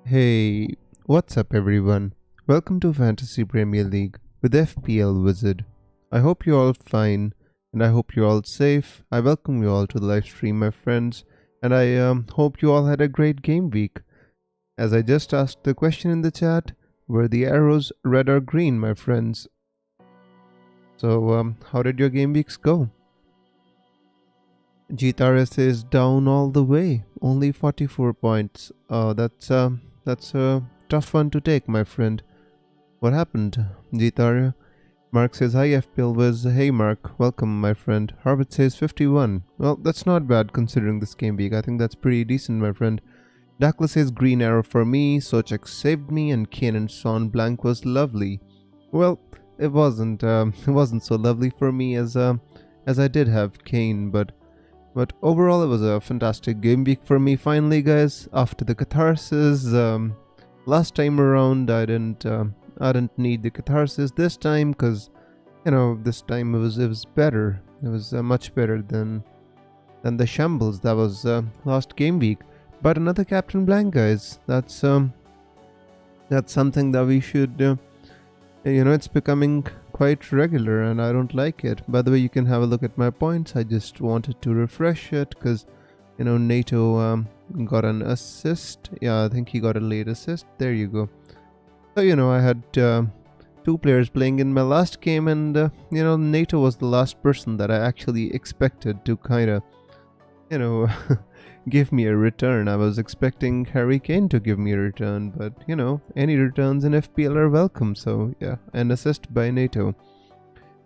Hey, what's up everyone? Welcome to Fantasy Premier League with FPL Wizard. I hope you're all fine and I hope you're all safe. I welcome you all to the live stream, my friends, and I hope you all had a great game week. As I just asked the question in the chat, were the arrows red or green, my friends? So, how did your game weeks go? GTRS is down all the way, only 44 points. That's a tough one to take, my friend. What happened, Jitar? Mark says, hi FPL Wiz. Hey Mark, welcome my friend. Harvard says 51. Well, that's not bad considering this game week. I think that's pretty decent, my friend. Dakla says, green arrow for me. Sochek saved me, and Kane and Son Blank was lovely. Well, it wasn't. It wasn't so lovely for me as I did have Kane, but overall it was a fantastic game week for me. Finally, guys, after the catharsis. Last time around, I didn't need the catharsis this time because, this time it was better. It was much better than the shambles that was last game week. But another Captain Blank, guys. That's something that we should. It's becoming quite regular, and I don't like it. By the way, you can have a look at my points. I just wanted to refresh it because, NATO got an assist. Yeah, I think he got a late assist. There you go. So, I had two players playing in my last game, and, NATO was the last person that I actually expected to kind of, give me a return. I was expecting Harry Kane to give me a return, but, any returns in FPL are welcome. So, yeah, an assist by NATO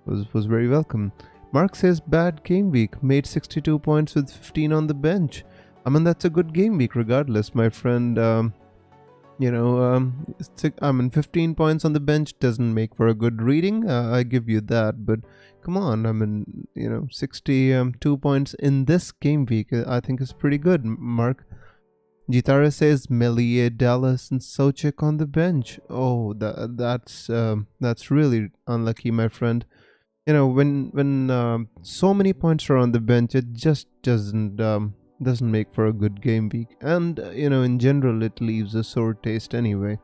was very welcome. Mark says, bad game week, made 62 points with 15 on the bench. I mean, that's a good game week regardless, my friend. 15 points on the bench doesn't make for a good reading. I give you that, but come on, 62 points in this game week, I think is pretty good, Mark. Gitara says Melie, Dallas, and Sochek on the bench. Oh, that's really unlucky, my friend. When so many points are on the bench, it just doesn't make for a good game week, and in general it leaves a sour taste anyway.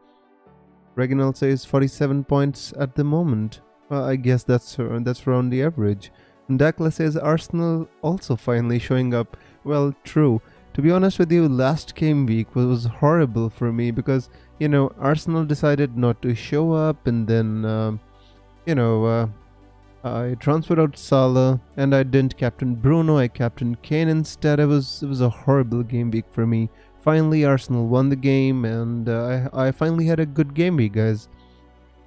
Reginald says 47 points at the moment. Well, I guess that's around the average. And Dakla says Arsenal also finally showing up. Well, true. To be honest with you, last game week was horrible for me because Arsenal decided not to show up, and then I transferred out Salah, and I didn't captain Bruno. I captained Kane instead. It was a horrible game week for me. Finally, Arsenal won the game, and I finally had a good game week, guys.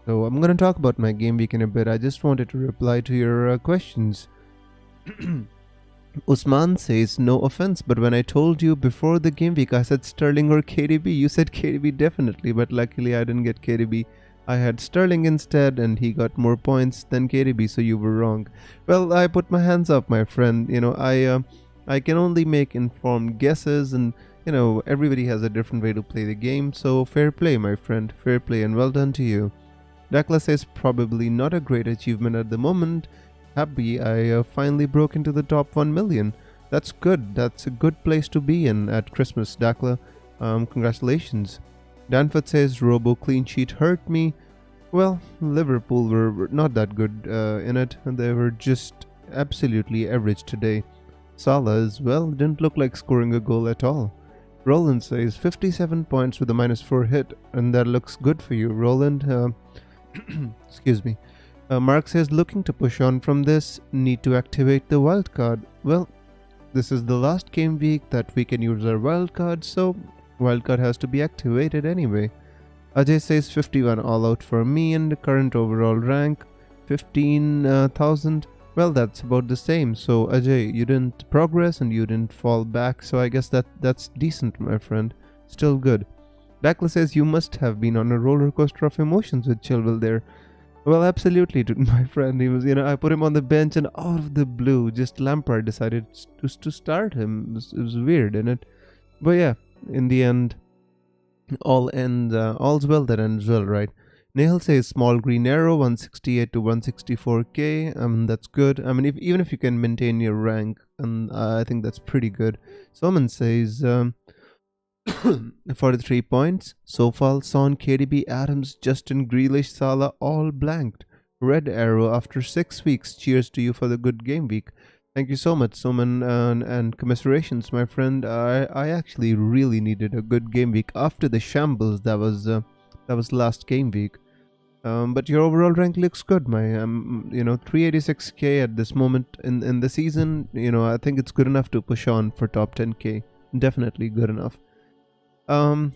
So I'm gonna talk about my game week in a bit. I just wanted to reply to your questions. Usman says, no offense, but when I told you before the game week, I said Sterling or KDB. You said KDB definitely, but luckily I didn't get KDB. I had Sterling instead, and he got more points than KDB, so you were wrong. Well, I put my hands up, my friend. I can only make informed guesses, and everybody has a different way to play the game. So fair play, my friend, fair play, and well done to you. Dakla says probably not a great achievement at the moment. Happy I finally broke into the top 1 million. That's good. That's a good place to be in at Christmas, Dakla. Congratulations. Danford says Robo clean sheet hurt me. Well, Liverpool were not that good in it, and they were just absolutely average today. Salah as well didn't look like scoring a goal at all. Roland says 57 points with a -4 hit, and that looks good for you, Roland. Excuse me. Mark says looking to push on from this, need to activate the wildcard. Well, this is the last game week that we can use our wildcard, so wildcard has to be activated anyway. Ajay says 51 all out for me, and the current overall rank 15,000. Well, that's about the same. So Ajay, you didn't progress and you didn't fall back, so I guess that's decent, my friend. Still good. Dakla says you must have been on a roller coaster of emotions with Chilwell there. Well, absolutely, my friend. He was, I put him on the bench, and out of the blue, just Lampard decided to start him. It was weird, isn't it? But yeah, in the end, all's well that ends well, right? Nehal says small green arrow, 168 to 164k. That's good. Even if you can maintain your rank, and I think that's pretty good. Someone says 43 points. Sofal, Son, KDB, Adams, Justin, Grealish, Salah all blanked. Red arrow after 6 weeks. Cheers to you for the good game week. Thank you so much, Soman, and commiserations, my friend. I actually really needed a good game week after the shambles that was last game week. But your overall rank looks good, my 386k at this moment in the season. I think it's good enough to push on for top 10k. Definitely good enough.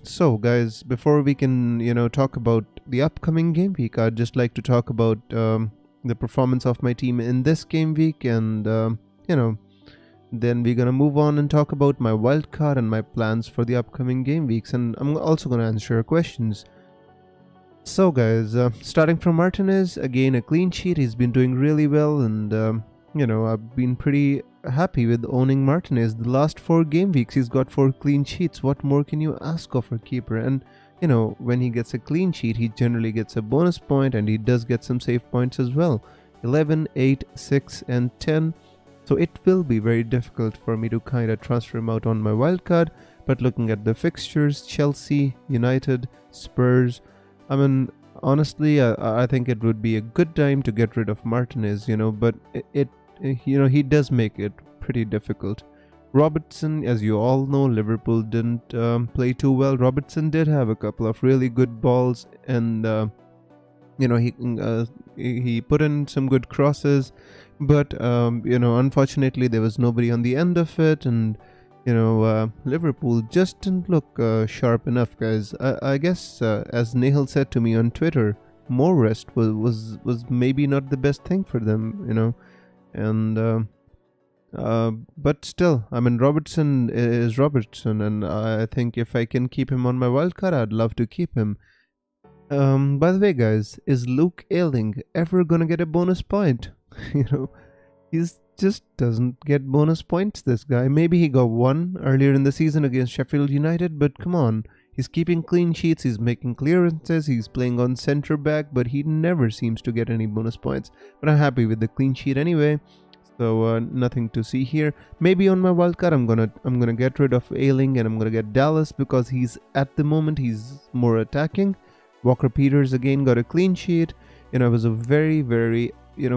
So guys, before we can talk about the upcoming game week, I'd just like to talk about the performance of my team in this game week, and then we're gonna move on and talk about my wildcard and my plans for the upcoming game weeks, and I'm also gonna answer your questions. So guys, starting from Martinez, again a clean sheet. He's been doing really well, and I've been pretty happy with owning Martinez. The last 4 game weeks he's got 4 clean sheets. What more can you ask of a keeper? And when he gets a clean sheet, he generally gets a bonus point, and he does get some save points as well. 11, 8, 6 and 10. So it will be very difficult for me to kind of transfer him out on my wildcard. But looking at the fixtures, Chelsea, United, Spurs, I mean, honestly, I think it would be a good time to get rid of Martinez, but he does make it pretty difficult. Robertson, as you all know, Liverpool didn't play too well. Robertson did have a couple of really good balls, and he put in some good crosses, but unfortunately there was nobody on the end of it, and Liverpool just didn't look sharp enough, guys. I guess as Nahal said to me on Twitter, more rest was maybe not the best thing for them, and but still, I mean, Robertson is Robertson, and I think if I can keep him on my wildcard, I'd love to keep him. By the way, guys, is Luke Ayling ever gonna get a bonus point? He's just doesn't get bonus points, this guy. Maybe he got one earlier in the season against Sheffield United, but come on. He's keeping clean sheets, he's making clearances, he's playing on centre back, but he never seems to get any bonus points. But I'm happy with the clean sheet anyway, so nothing to see here. Maybe on my wildcard I'm gonna get rid of Ayling, and I'm gonna get Dallas, because he's at the moment he's more attacking. Walker Peters again got a clean sheet. It was a very, very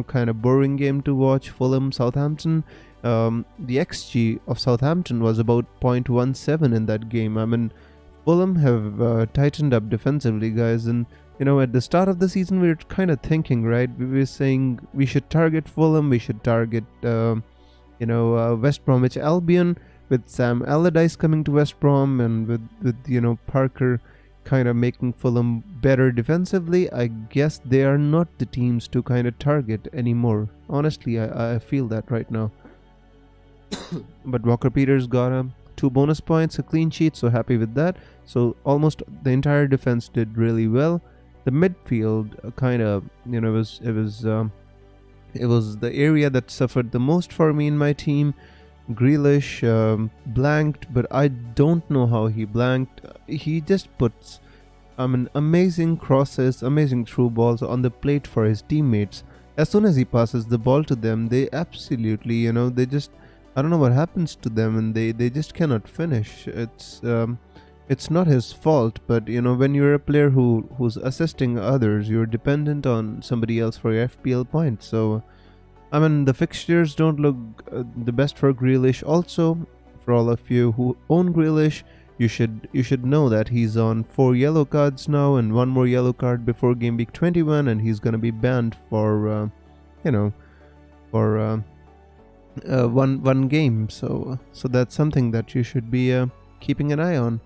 kind of boring game to watch. Fulham, Southampton. The XG of Southampton was about 0.17 in that game. I mean, Fulham have tightened up defensively, guys, and at the start of the season we were kind of thinking, right? We were saying we should target Fulham, we should target West Bromwich Albion, with Sam Allardyce coming to West Brom, and with Parker kind of making Fulham better defensively. I guess they are not the teams to kind of target anymore. Honestly, I feel that right now. But Walker Peters got 2 bonus points, a clean sheet, so happy with that. So almost the entire defense did really well. The midfield kind of it was the area that suffered the most for me in my team. Grealish blanked, but I don't know how he blanked. He just puts amazing crosses, amazing through balls on the plate for his teammates. As soon as he passes the ball to them, they absolutely, they just, I don't know what happens to them, and they just cannot finish. It's not his fault, but when you're a player who's assisting others, you're dependent on somebody else for your FPL points. So the fixtures don't look the best for Grealish. Also, for all of you who own Grealish, you should know that he's on 4 yellow cards now, and 1 more yellow card before game week 21, and he's gonna be banned for one game. So that's something that you should be keeping an eye on.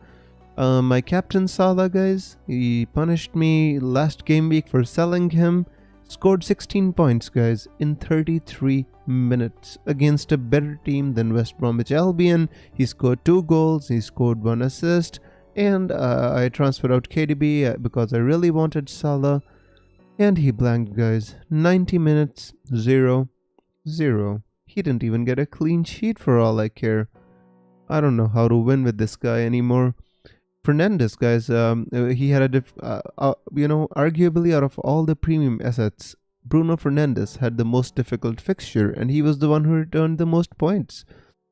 My captain Salah, guys, he punished me last game week for selling him. Scored 16 points, guys, in 33 minutes against a better team than West Bromwich Albion. He scored 2 goals, he scored 1 assist, and I transferred out KDB because I really wanted Salah, and he blanked, guys. 90 minutes, 0-0. He didn't even get a clean sheet for all I care. I don't know how to win with this guy anymore. Fernandes, guys, he had arguably out of all the premium assets, Bruno Fernandes had the most difficult fixture, and he was the one who returned the most points.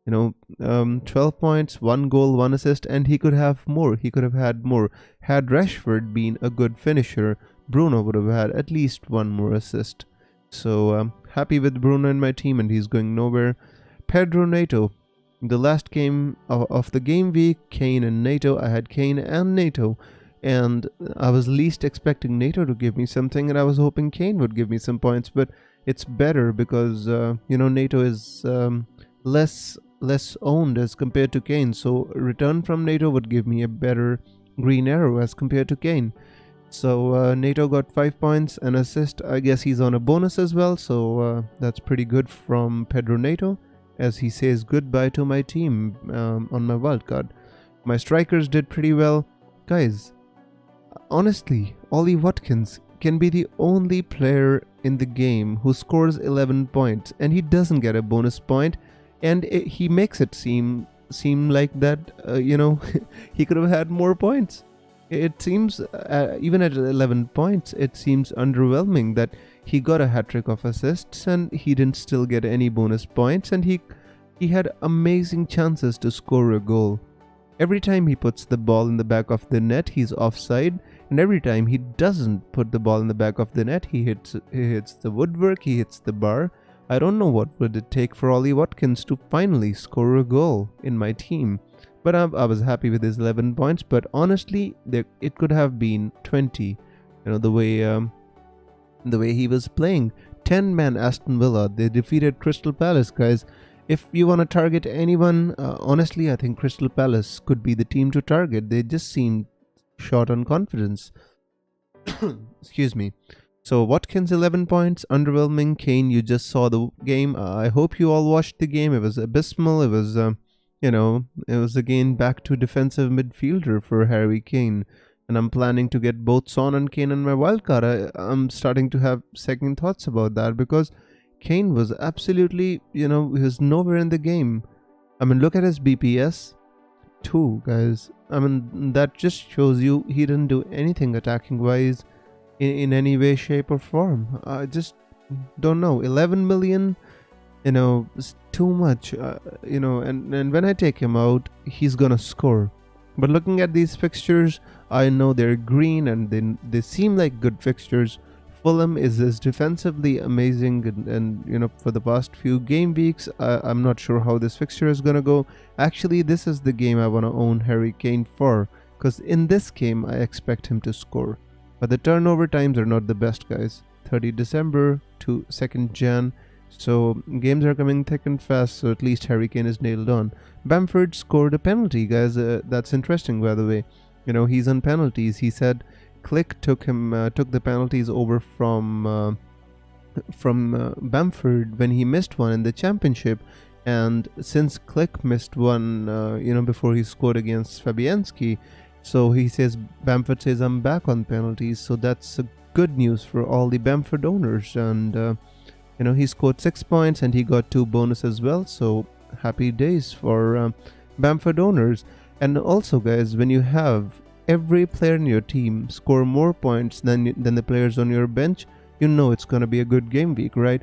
12 points, 1 goal, 1 assist, and he could have more. He could have had more. Had Rashford been a good finisher, Bruno would have had at least 1 more assist. So happy with Bruno in my team, and he's going nowhere. Pedro Neto. The last game of the game week, Kane and Neto. I had Kane and Neto, and I was least expecting Neto to give me something, and I was hoping Kane would give me some points, but it's better because Neto is less owned as compared to Kane, so return from Neto would give me a better green arrow as compared to Kane. So Neto got 5 points, an assist. I guess he's on a bonus as well, so that's pretty good from Pedro Neto, as he says goodbye to my team on my wildcard. My strikers did pretty well. Guys, honestly, Ollie Watkins can be the only player in the game who scores 11 points and he doesn't get a bonus point, and he makes it seem like that he could have had more points. It seems even at 11 points it seems underwhelming that he got a hat-trick of assists and he didn't still get any bonus points, and he had amazing chances to score a goal. Every time he puts the ball in the back of the net, he's offside, and every time he doesn't put the ball in the back of the net, he hits the woodwork, he hits the bar. I don't know what would it take for Ollie Watkins to finally score a goal in my team, but I was happy with his 11 points. But honestly, it could have been 20. The way he was playing. 10-man Aston Villa, they defeated Crystal Palace, guys. If you want to target anyone, honestly, I think Crystal Palace could be the team to target. They just seem short on confidence. Excuse me. So Watkins 11 points, underwhelming. Kane, you just saw the game. I hope you all watched the game. It was abysmal. It was, it was again back to defensive midfielder for Harry Kane. And I'm planning to get both Son and Kane on my wildcard. I'm starting to have second thoughts about that because Kane was absolutely, he was nowhere in the game. I mean, look at his BPS 2, guys. I mean, that just shows you he didn't do anything attacking wise in any way, shape, or form. I just don't know. 11 million, is too much, and when I take him out, he's gonna score. But looking at these fixtures, I know they're green and they seem like good fixtures. Fulham is defensively amazing, and for the past few game weeks, I'm not sure how this fixture is gonna go. Actually, this is the game I want to own Harry Kane for, because in this game I expect him to score. But the turnover times are not the best, guys. 30 December to 2nd Jan. So games are coming thick and fast, so at least Harry Kane is nailed on. Bamford scored a penalty, guys. That's interesting, by the way. He's on penalties. He said Click took the penalties over from Bamford when he missed one in the championship, and since Click missed one before he scored against Fabianski, so he says Bamford says I'm back on penalties. So that's good news for all the Bamford owners, and he scored 6 points and he got 2 bonus as well, so happy days for Bamford owners. And also, guys, when you have every player in your team score more points than the players on your bench, it's gonna be a good game week, right?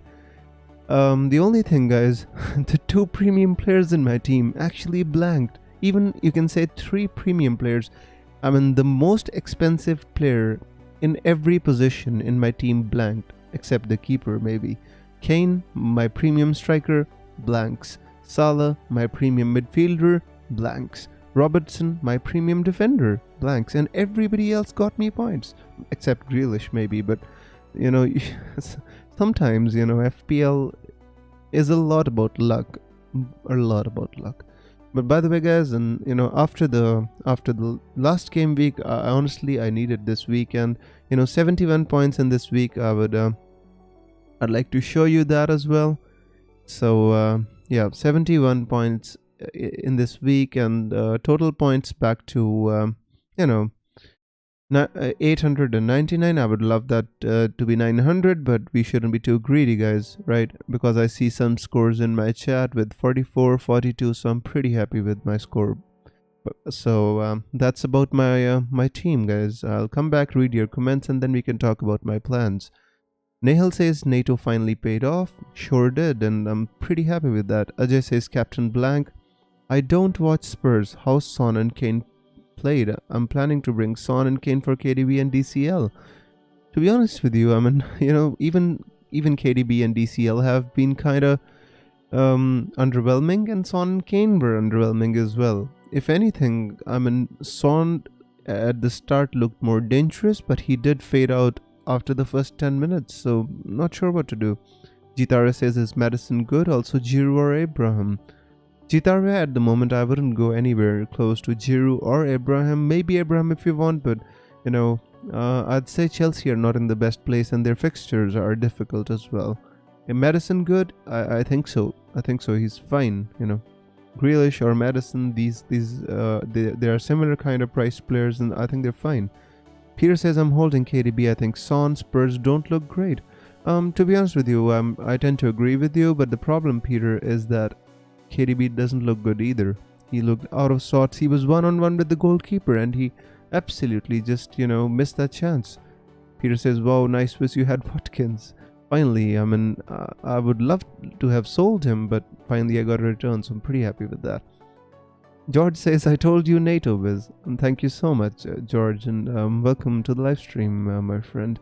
The only thing, guys, the 2 premium players in my team actually blanked. Even you can say 3 premium players. I mean, the most expensive player in every position in my team blanked, except the keeper maybe. Kane, my premium striker, blanks. Salah, my premium midfielder, blanks. Robertson, my premium defender, blanks. And everybody else got me points, except Grealish maybe. But sometimes FPL is a lot about luck. But by the way, guys, and after the last game week, honestly I needed this weekend. 71 points in this week. I'd like to show you that as well. So 71 points in this week, and total points back to 899. I would love that to be 900, but we shouldn't be too greedy, guys, right? Because I see some scores in my chat with 44, 42, so I'm pretty happy with my score. So that's about my team, guys. I'll come back, read your comments, and then we can talk about my plans. Nehal says NATO finally paid off. Sure did, and I'm pretty happy with that. Ajay says Captain Blank. I don't watch Spurs. How Son and Kane played. I'm planning to bring Son and Kane for KDB and DCL. To be honest with you, I mean, even KDB and DCL have been kind of underwhelming, and Son and Kane were underwhelming as well. If anything, I mean, Son at the start looked more dangerous, but he did fade out after the first 10 minutes, so not sure what to do. Jitara says, is Madison good? Also Giroud or Abraham? Jitara, at the moment, I wouldn't go anywhere close to Giroud or Abraham. Maybe Abraham if you want, but I'd say Chelsea are not in the best place, and their fixtures are difficult as well. Madison good? I think so. I think so. He's fine. Grealish or Madison, they are similar kind of price players, and I think they're fine. Peter says, I'm holding KDB. I think Son, Spurs don't look great. To be honest with you, I tend to agree with you, but the problem, Peter, is that KDB doesn't look good either. He looked out of sorts. He was one-on-one with the goalkeeper, and he absolutely just, missed that chance. Peter says, wow, nice wish you had Watkins. Finally, I mean, I would love to have sold him, but finally I got a return, so I'm pretty happy with that. George says, I told you NATO Viz. And thank you so much, George, and welcome to the live stream, my friend.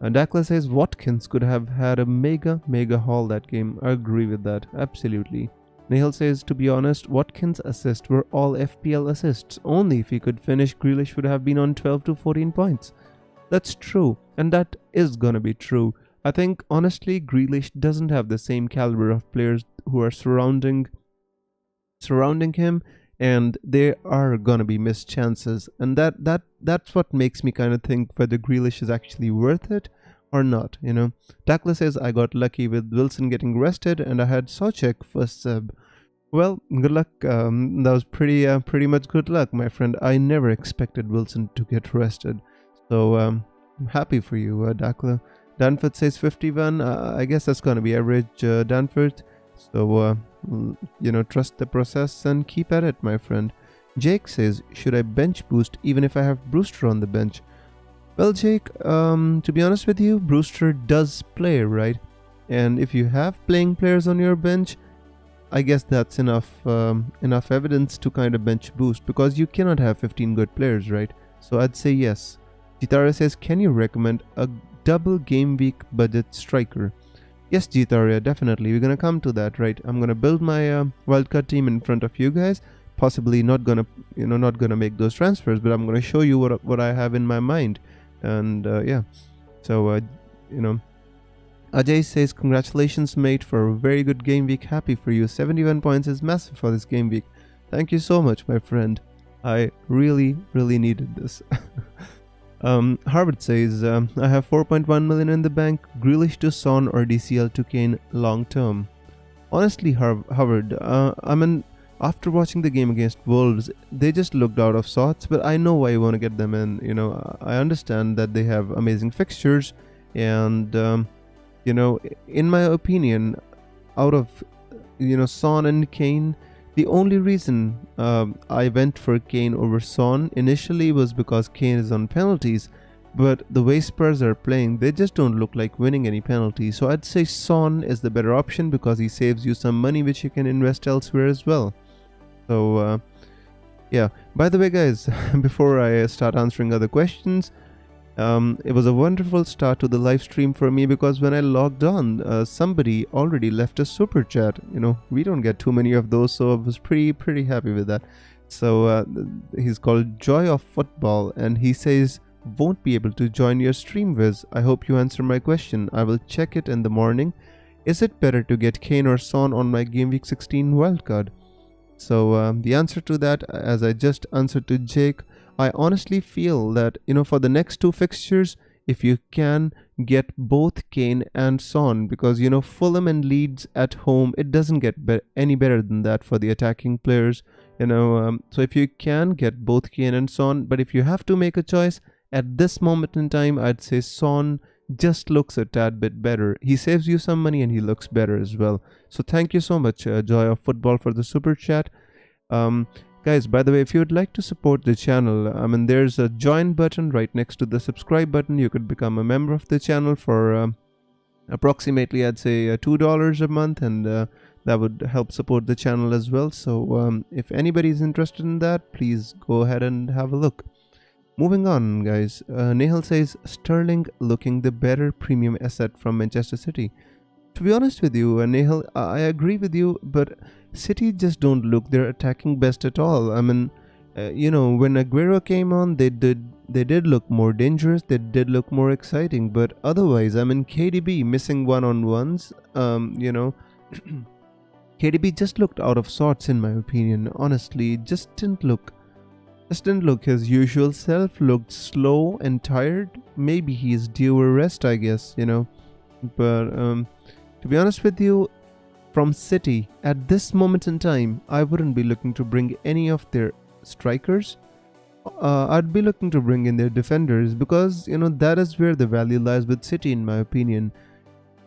Dakla says, Watkins could have had a mega haul that game. I agree with that, absolutely. Nihal says, to be honest, Watkins' assists were all FPL assists. Only if he could finish, Grealish would have been on 12 to 14 points. That's true, and that is gonna be true. I think, honestly, Grealish doesn't have the same caliber of players who are surrounding him, and there are gonna be missed chances. And that's what makes me kind of think whether Grealish is actually worth it or not, Dakla says, I got lucky with Wilson getting rested, and I had Soucek first sub. Well, good luck. That was pretty much good luck, my friend. I never expected Wilson to get rested. So, I'm happy for you, Dakla. Danford says 51. I guess that's gonna be average, Danford. So, trust the process and keep at it, my friend. Jake says, should I bench boost even if I have Brewster on the bench? Well, Jake, to be honest with you, Brewster does play, right? And if you have playing players on your bench, I guess that's enough evidence to kind of bench boost, because you cannot have 15 good players, right? So I'd say yes. Jitara says, can you recommend a double game week budget striker? Yes, Jitaria, definitely. We're gonna come to that, right? I'm gonna build my wildcard team in front of you guys. Possibly not gonna make those transfers, but I'm gonna show you what I have in my mind. And yeah, so Ajay says, congratulations, mate, for a very good game week. Happy for you. 71 points is massive for this game week. Thank you so much, my friend. I really needed this. Harvard says, I have 4.1 million in the bank. Grealish to Son or DCL to Kane long term. Honestly, Harvard, I mean, after watching the game against Wolves, they just looked out of sorts, but I know why you want to get them in. I understand that they have amazing fixtures, and in my opinion, out of Son and Kane, the only reason I went for Kane over Son initially was because Kane is on penalties, but the way Spurs are playing, they just don't look like winning any penalties. So I'd say Son is the better option because he saves you some money which you can invest elsewhere as well. So yeah, by the way guys, before I start answering other questions, it was a wonderful start to the live stream for me, because when I logged on, somebody already left a super chat. We don't get too many of those, so I was pretty happy with that. So he's called Joy of Football, and he says, won't be able to join your stream, Viz. I hope you answer my question. I will check it in the morning. Is it better to get Kane or Son on my Gameweek 16 wildcard? So the answer to that, as I just answered to Jake, I honestly feel that, for the next two fixtures, if you can get both Kane and Son, because, Fulham and Leeds at home, it doesn't get any better than that for the attacking players, so if you can get both Kane and Son, but if you have to make a choice, at this moment in time, I'd say Son just looks a tad bit better. He saves you some money and he looks better as well. So thank you so much, Joy of Football, for the super chat. Guys, by the way, if you would like to support the channel, there's a join button right next to the subscribe button. You could become a member of the channel for approximately, I'd say, $2 a month, and That would help support the channel as well. So if anybody is interested in that, please go ahead and have a look. Moving on, guys. Nehal says Sterling looking the better premium asset from Manchester City. To be honest with you, Nehal, I agree with you, but City just don't look their attacking best at all. I mean, when Aguero came on, they did look more dangerous. They did look more exciting. But otherwise, I mean, KDB missing one-on-ones. KDB just looked out of sorts, in my opinion. Honestly, just didn't look his usual self. Looked slow and tired. Maybe he's due a rest, I guess. But to be honest with you, from City at this moment in time, I wouldn't be looking to bring any of their strikers. I'd be looking to bring in their defenders, because that is where the value lies with City, in my opinion.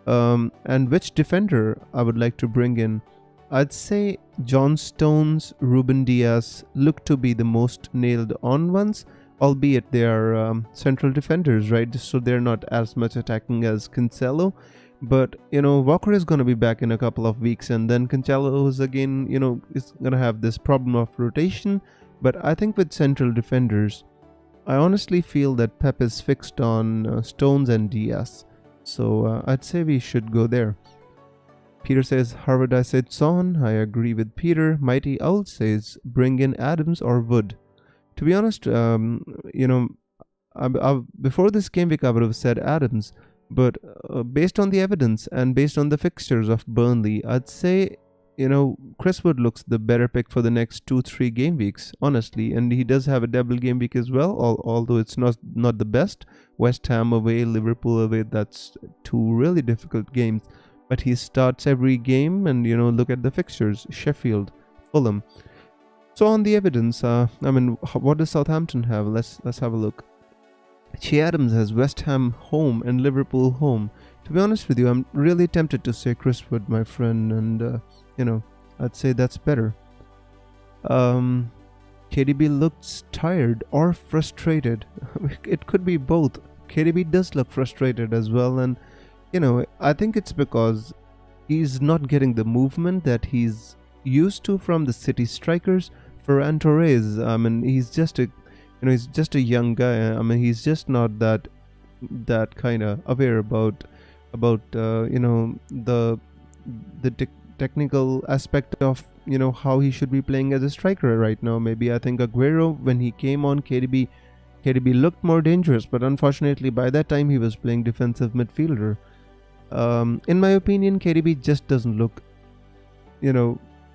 And which defender I would like to bring in? I'd say John Stones, Ruben Dias look to be the most nailed on ones, albeit they are central defenders, right? So they're not as much attacking as Cancelo. But Walker is going to be back in a couple of weeks, and then Cancelo is again is going to have this problem of rotation. But I think with central defenders, I honestly feel that Pep is fixed on Stones and Diaz. So I'd say we should go there. Peter says Harvard, I said Son. I agree with Peter. Mighty Owl says bring in Adams or Wood. To be honest, before this game week I would have said Adams, but based on the evidence and based on the fixtures of Burnley, I'd say Chris Wood looks the better pick for the next 2-3 game weeks, honestly. And he does have a double game week as well, although it's not the best. West Ham away, Liverpool away, that's two really difficult games. But he starts every game, and look at the fixtures: Sheffield, Fulham. So on the evidence, what does Southampton have? Let's have a look. Che Adams has West Ham home and Liverpool home. To be honest with you, I'm really tempted to say Chris Wood, my friend, and I'd say that's better. KDB looks tired or frustrated. It could be both. KDB does look frustrated as well, and I think it's because he's not getting the movement that he's used to from the City strikers. Ferran Torres, he's just a young guy. He's just not that kind of aware about the technical aspect of how he should be playing as a striker right now. Maybe I think Aguero, when he came on, KDB looked more dangerous, but unfortunately by that time he was playing defensive midfielder. In my opinion, KDB just doesn't look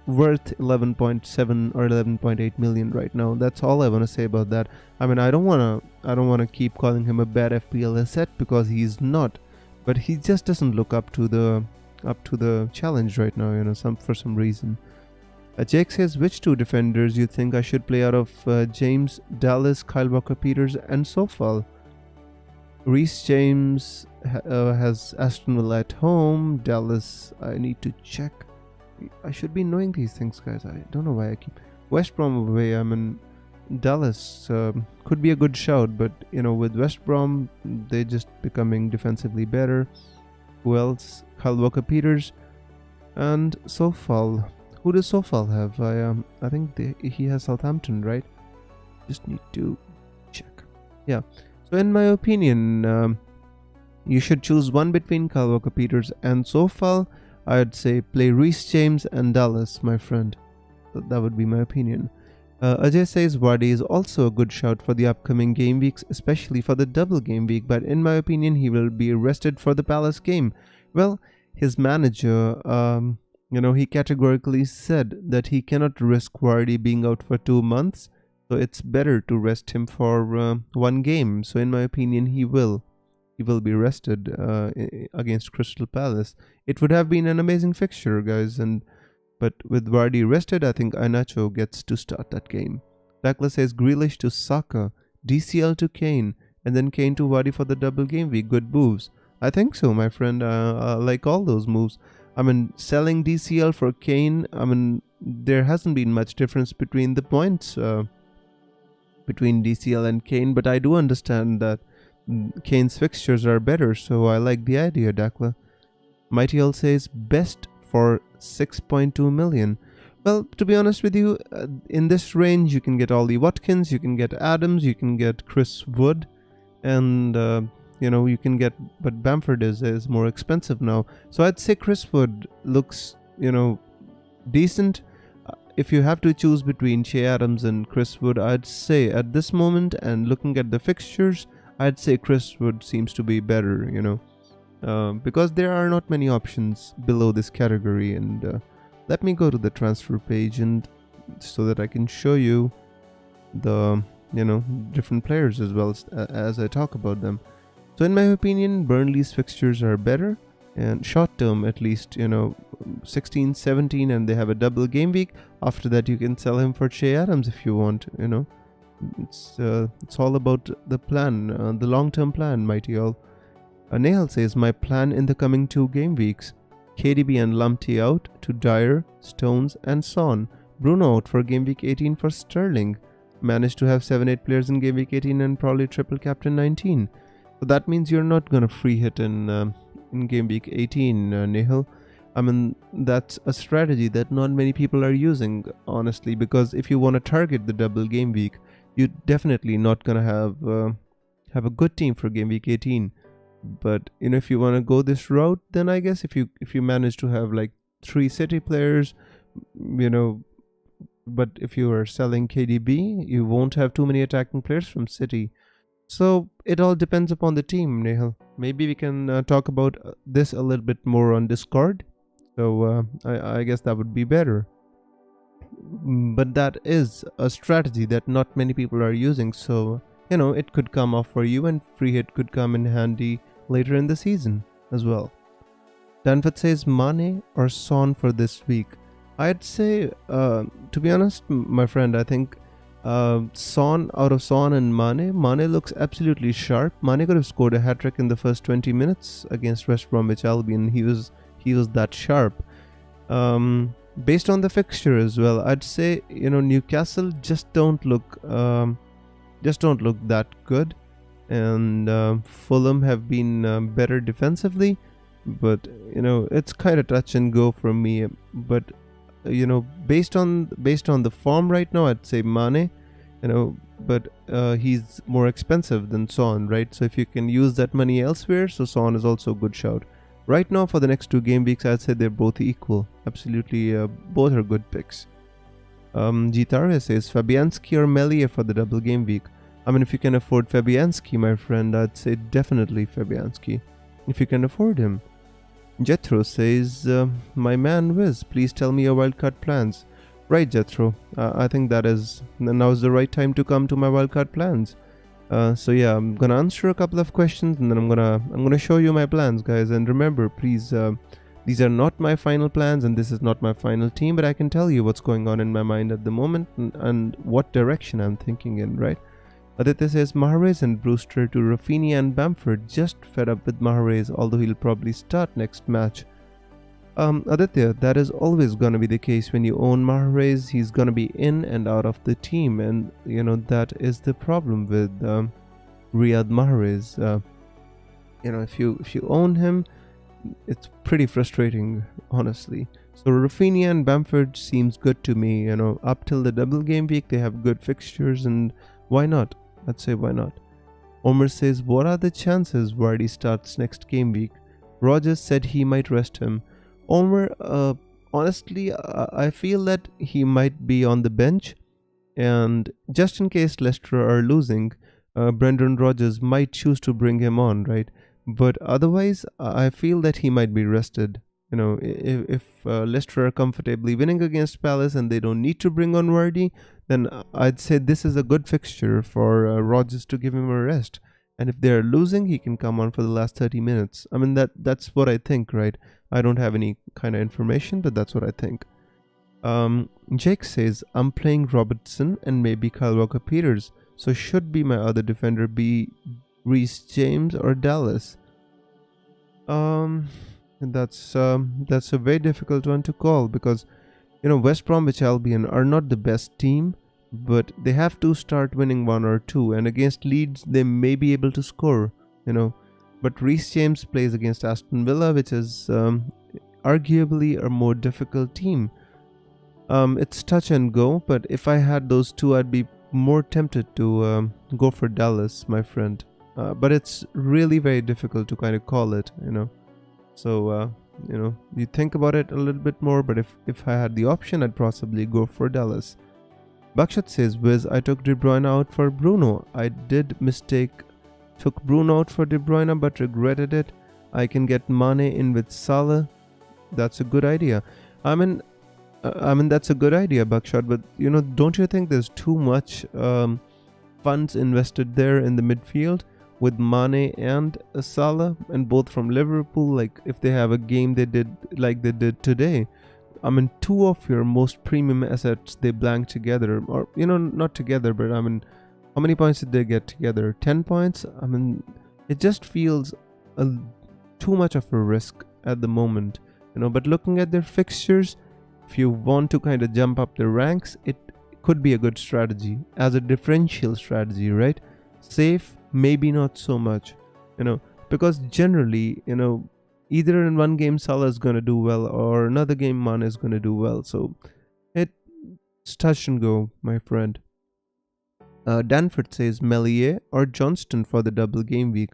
worth 11.7 or 11.8 million right now. That's all I want to say about that. I don't want to keep calling him a bad FPL asset, because he's not, but he just doesn't look up to the challenge right now, for some reason. Jake says, which two defenders you think I should play out of James, Dallas, Kyle Walker-Peters and Sofal? Reece James has Aston Villa at home. Dallas, I need to check. I should be knowing these things, guys. I don't know why I keep... West Brom away. Dallas could be a good shout, but with West Brom, they're just becoming defensively better. Who else? Kyle Walker-Peters and Sofal. Who does Sofal have? I think he has Southampton, right? Just need to check. Yeah. So in my opinion, you should choose one between Kyle Walker-Peters and Sofal. I'd say play Reece James and Dallas, my friend. So that would be my opinion. Ajay says Vardy is also a good shout for the upcoming game weeks, especially for the double game week, but in my opinion he will be rested for the Palace game. Well, his manager, he categorically said that he cannot risk Vardy being out for 2 months, so it's better to rest him for one game. So in my opinion he will be rested against Crystal Palace. It would have been an amazing fixture, guys, but with Vardy rested, I think Iheanacho gets to start that game. Douglas says Grealish to Saka, DCL to Kane, and then Kane to Vardy for the double game week. Good moves. I think so, my friend. I like all those moves. Selling DCL for Kane, there hasn't been much difference between the points between DCL and Kane, but I do understand that Kane's fixtures are better, so I like the idea, Dakla. Mighty L says best for 6.2 million. Well, to be honest with you, in this range you can get Ollie Watkins, you can get Adams, you can get Chris Wood, and you can get, but Bamford is more expensive now. So I'd say Chris Wood looks decent. If you have to choose between Che Adams and Chris Wood, I'd say at this moment and looking at the fixtures, I'd say Chris Wood seems to be better, because there are not many options below this category. And let me go to the transfer page and so that I can show you the different players as well as I talk about them. So in my opinion, Burnley's fixtures are better, and short term at least, 16, 17, and they have a double game week. After that you can sell him for Che Adams if you want. It's all about the plan, the long-term plan, mighty all. Nehal says, my plan in the coming 2 game weeks: KDB and Lumpty out to Dyer, Stones and Son. Bruno out for game week 18 for Sterling. Managed to have 7-8 players in game week 18 and probably triple captain 19. So that means you're not gonna free hit in game week 18, Nehal. I mean, that's a strategy that not many people are using, honestly, because if you want to target the double game week, you're definitely not gonna have a good team for game week 18. But if you want to go this route, then I guess if you manage to have like 3 City players, but if you are selling KDB, you won't have too many attacking players from City. So it all depends upon the team, Nehal. Maybe we can talk about this a little bit more on Discord. So I guess that would be better. But that is a strategy that not many people are using. So, it could come off for you, and free hit could come in handy later in the season as well. Danford says, Mane or Son for this week? I'd say, to be honest, my friend, I think Son, out of Son and Mane looks absolutely sharp. Mane could have scored a hat-trick in the first 20 minutes against West Bromwich Albion. He was that sharp. Based on the fixture as well, I'd say Newcastle just don't look that good, and Fulham have been better defensively, but it's kind of touch and go for me. But based on the form right now, I'd say Mane, but he's more expensive than Son, right? So if you can use that money elsewhere, so Son is also a good shout. Right now, for the next 2 game weeks, I'd say they're both equal. Absolutely, both are good picks. Gitare says, Fabianski or Meslier for the double game week? I mean, if you can afford Fabianski, my friend, I'd say definitely Fabianski, if you can afford him. Jethro says, my man Wiz, please tell me your wildcard plans. Right, Jethro, I think now's the right time to come to my wildcard plans. So yeah, I'm gonna answer a couple of questions, and then I'm gonna show you my plans, guys. And remember, please, these are not my final plans, and this is not my final team, but I can tell you what's going on in my mind at the moment, and what direction I'm thinking in, right? Aditya says, Mahrez and Brewster to Rafinha and Bamford. Just fed up with Mahrez, although he'll probably start next match. Aditya, that is always gonna be the case when you own Mahrez. He's gonna be in and out of the team, and that is the problem with Riyad Mahrez. If you own him, it's pretty frustrating, honestly. So Rafinha and Bamford seems good to me. Up till the double game week, they have good fixtures, and why not? I'd say why not. Omer says, what are the chances Vardy starts next game week? Rogers said he might rest him. Omer, honestly, I feel that he might be on the bench, and just in case Leicester are losing, Brendan Rodgers might choose to bring him on, right? But otherwise, I feel that he might be rested. If Leicester are comfortably winning against Palace and they don't need to bring on Vardy, then I'd say this is a good fixture for Rodgers to give him a rest. And if they're losing, he can come on for the last 30 minutes. I mean, that's what I think, right? I don't have any kind of information, but that's what I think. Jake says, I'm playing Robertson and maybe Kyle Walker-Peters. So should be my other defender be Reece James or Dallas? That's a very difficult one to call, because West Bromwich Albion are not the best team, but they have to start winning 1 or 2, and against Leeds they may be able to score, but Reece James plays against Aston Villa, which is arguably a more difficult team. It's touch and go, but if I had those two, I'd be more tempted to go for Dallas, my friend. But it's really very difficult to kind of call it, you know. So, you think about it a little bit more, but if I had the option, I'd possibly go for Dallas. Bakshat says, Wiz, I took De Bruyne out for Bruno. I did mistake. Took Bruno out for De Bruyne, but regretted it. I can get Mane in with Salah. That's a good idea. I mean, that's a good idea, Bakshat, but, don't you think there's too much funds invested there in the midfield? With Mane and Salah, and both from Liverpool, like if they have a game they did like they did today, I mean, two of your most premium assets they blank together, or not together, but I mean, how many points did they get together? 10 points. I mean, it just feels too much of a risk at the moment, but looking at their fixtures, if you want to kind of jump up the ranks, it could be a good strategy as a differential strategy, right? Safe, maybe not so much, because generally, either in one game Salah is going to do well or another game Mane is going to do well. So it's touch and go, my friend. Danford says Melier or Johnston for the double game week.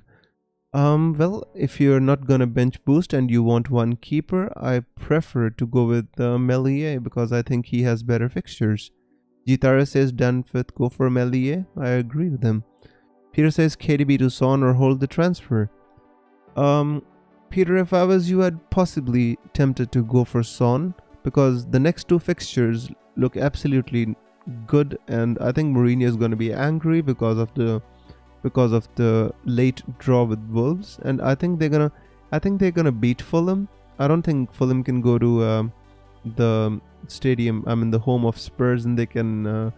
Well, if you're not going to bench boost and you want one keeper, I prefer to go with Melier because I think he has better fixtures. Jitara says Danford go for Melier. I agree with him. Peter says KDB to Son or hold the transfer. Peter, if I was you, I'd possibly tempted to go for Son because the next two fixtures look absolutely good, and I think Mourinho is going to be angry because of the late draw with Wolves, and I think they're gonna beat Fulham. I don't think Fulham can go to the stadium, the home of Spurs, and they can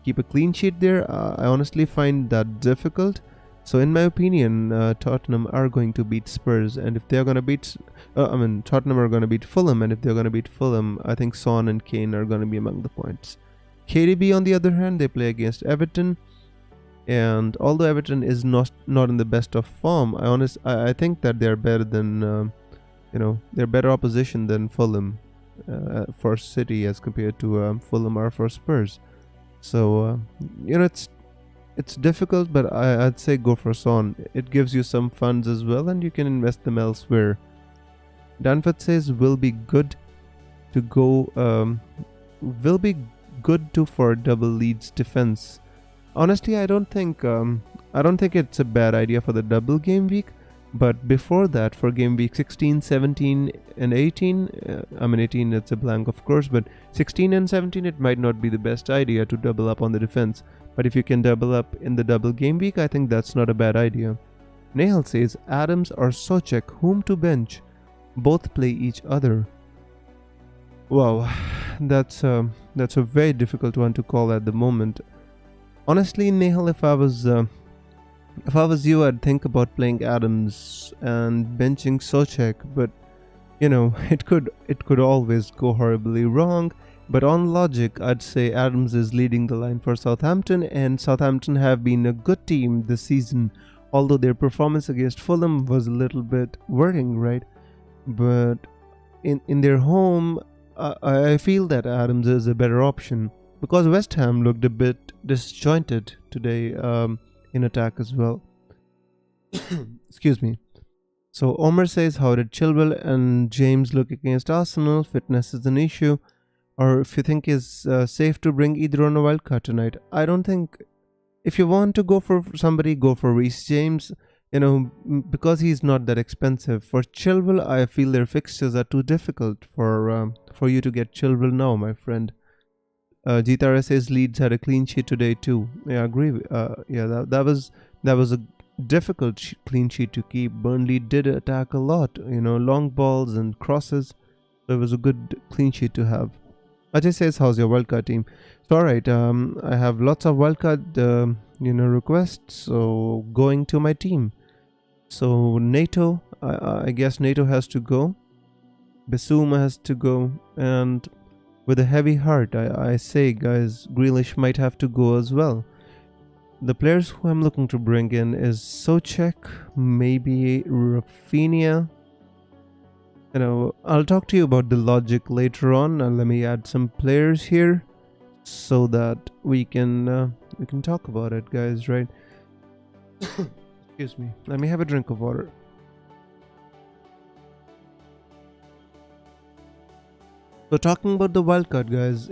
keep a clean sheet there. I honestly find that difficult. So in my opinion, Tottenham are going to beat Spurs, and if they're going to beat Tottenham are going to beat Fulham, and if they're going to beat Fulham, I think Son and Kane are going to be among the points. KDB on the other hand, they play against Everton, and although Everton is not in the best of form, I think that they're better than they're better opposition than Fulham for City as compared to Fulham are for Spurs. So it's difficult, but I'd say go for Son. It gives you some funds as well, and you can invest them elsewhere. Danford says will be good to for double Leeds defense. Honestly, I don't think it's a bad idea for the double game week, but before that, for game week 16, 17 and 18, 18 it's a blank of course, but 16 and 17 it might not be the best idea to double up on the defense, but if you can double up in the double game week, I think that's not a bad idea. Nehal says Adams or Souček, whom to bench? Both play each other. Wow, that's a very difficult one to call at the moment. Honestly, Nehal, if I was you, I'd think about playing Adams and benching Souček, but it could always go horribly wrong. But on logic, I'd say Adams is leading the line for Southampton, and Southampton have been a good team this season, although their performance against Fulham was a little bit worrying, right? But in their home, I feel that Adams is a better option because West Ham looked a bit disjointed today in attack as well. Excuse me. So Omer says, how did Chilwell and James look against Arsenal? Fitness is an issue. Or if you think it's safe to bring either on a wildcard tonight. I don't think, if you want to go for somebody, go for Reece James, because he's not that expensive. For Chilwell, I feel their fixtures are too difficult for you to get Chilwell now, my friend. Jitara says Leeds had a clean sheet today too. Yeah, I agree. That was a difficult clean sheet to keep. Burnley did attack a lot, long balls and crosses. So it was a good clean sheet to have. Ajay says, how's your wildcard team? So alright, I have lots of wildcard requests, so going to my team. So NATO, I guess NATO has to go. Bissouma has to go, and with a heavy heart, I say, guys, Grealish might have to go as well. The players who I'm looking to bring in is Souček, maybe Rafinha. I'll talk to you about the logic later on. Let me add some players here so that we can talk about it, guys, right? Excuse me. Let me have a drink of water. So talking about the wildcard, guys,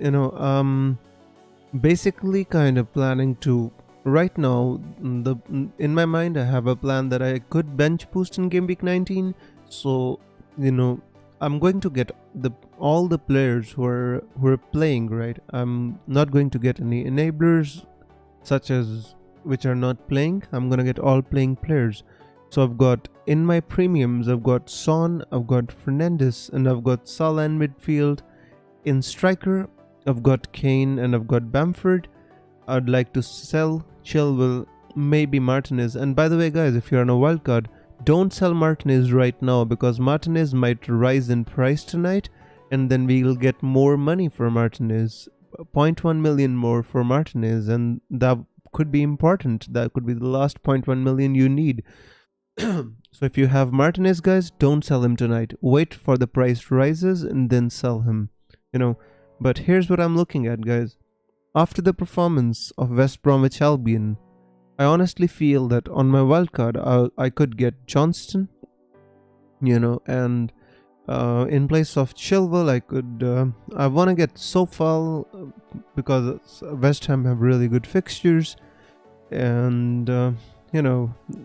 basically kind of planning to right now. In my mind, I have a plan that I could bench boost in game week 19. So I'm going to get all the players who are playing, right. I'm not going to get any enablers such as which are not playing. I'm gonna get all playing players. So I've got in my premiums, I've got Son, I've got Fernandes, and I've got Salah in midfield. In striker, I've got Kane and I've got Bamford. I'd like to sell Chilwell, maybe Martinez. And by the way, guys, if you're on a wildcard, don't sell Martinez right now because Martinez might rise in price tonight, and then we'll get more money for Martinez. 0.1 million more for Martinez, and that could be important. That could be the last 0.1 million you need. So if you have Martinez, guys, don't sell him tonight. Wait for the price rises and then sell him. But here's what I'm looking at, guys. After the performance of West Bromwich Albion, I honestly feel that on my wildcard, I could get Johnston, and in place of Chilwell, I want to get Sofal because West Ham have really good fixtures, and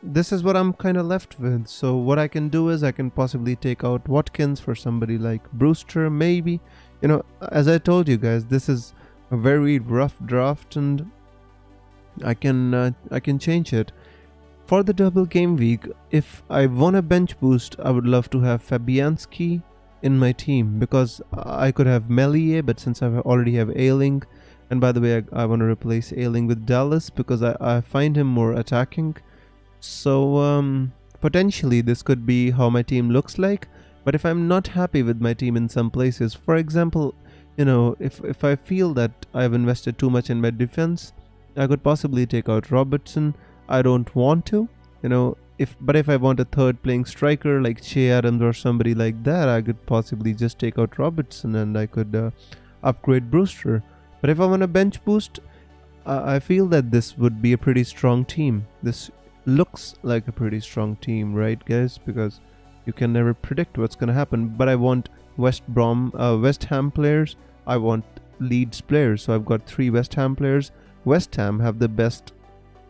this is what I'm kind of left with. So what I can do is I can possibly take out Watkins for somebody like Brewster, maybe. As I told you guys, this is a very rough draft, and I can change it. For the double game week, if I want a bench boost, I would love to have Fabianski in my team because I could have Meslier, but since I already have Ayling, and by the way, I want to replace Ayling with Dallas because I find him more attacking. So potentially this could be how my team looks like. But if I'm not happy with my team in some places, for example, if I feel that I've invested too much in my defense, I could possibly take out Robertson. I don't want to, if I want a third playing striker like Che Adams or somebody like that, I could possibly just take out Robertson and I could upgrade Brewster. But if I want a bench boost, I feel that this would be a pretty strong team. This looks like a pretty strong team, right, guys? Because you can never predict what's going to happen. But I want West Ham players. I want Leeds players. So I've got 3 West Ham players. West Ham have the best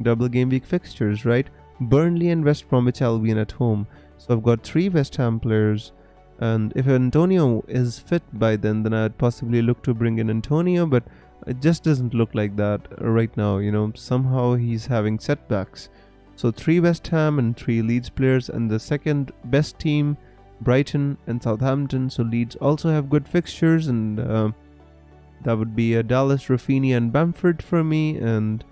double game week fixtures, right? Burnley and West Bromwich Albion at home. So I've got 3 West Ham players. And if Antonio is fit by then I'd possibly look to bring in Antonio. But it just doesn't look like that right now. Somehow he's having setbacks. So 3 West Ham and 3 Leeds players, and the second best team, Brighton and Southampton. So Leeds also have good fixtures, and that would be Dallas, Rafinha and Bamford for me. And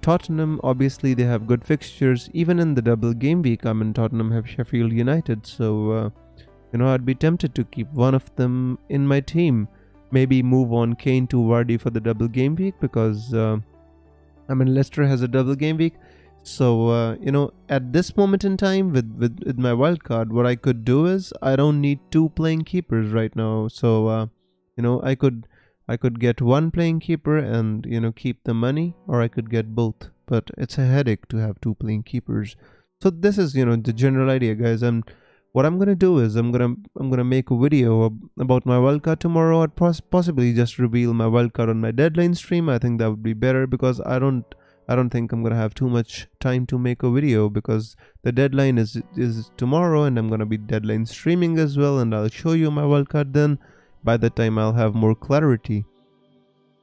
Tottenham, obviously they have good fixtures. Even in the double game week, Tottenham have Sheffield United. So I'd be tempted to keep one of them in my team. Maybe move on Kane to Vardy for the double game week because Leicester has a double game week. So at this moment in time with my wildcard, what I could do is I don't need 2 playing keepers right now. So I could get 1 playing keeper and keep the money, or I could get both. But it's a headache to have 2 playing keepers. So this is the general idea, guys. And what I'm gonna do is I'm gonna make a video about my wildcard tomorrow, or possibly just reveal my wildcard on my deadline stream. I think that would be better because I don't think I'm gonna have too much time to make a video because the deadline is tomorrow, and I'm gonna be deadline streaming as well, and I'll show you my wildcard then. By that time I'll have more clarity.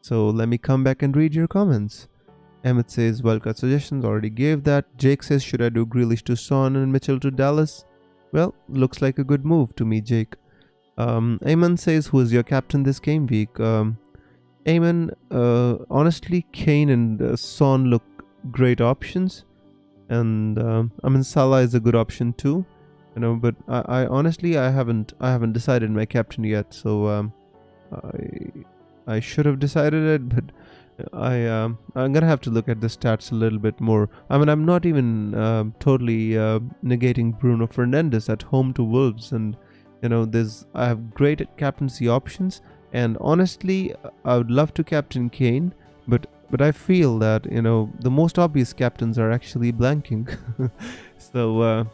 So let me come back and read your comments. Emmett says wildcard suggestions, already gave that. Jake says, should I do Grealish to Son and Mitchell to Dallas? Well, looks like a good move to me, Jake. Eamon says, who is your captain this game week? Eamon, honestly, Kane and Son look great options, and Salah is a good option too, But I honestly I haven't decided my captain yet, so I should have decided it, but I'm gonna have to look at the stats a little bit more. I'm not even totally negating Bruno Fernandes at home to Wolves, and there's I have great captaincy options, and honestly, I would love to captain Kane, but I feel that the most obvious captains are actually blanking. So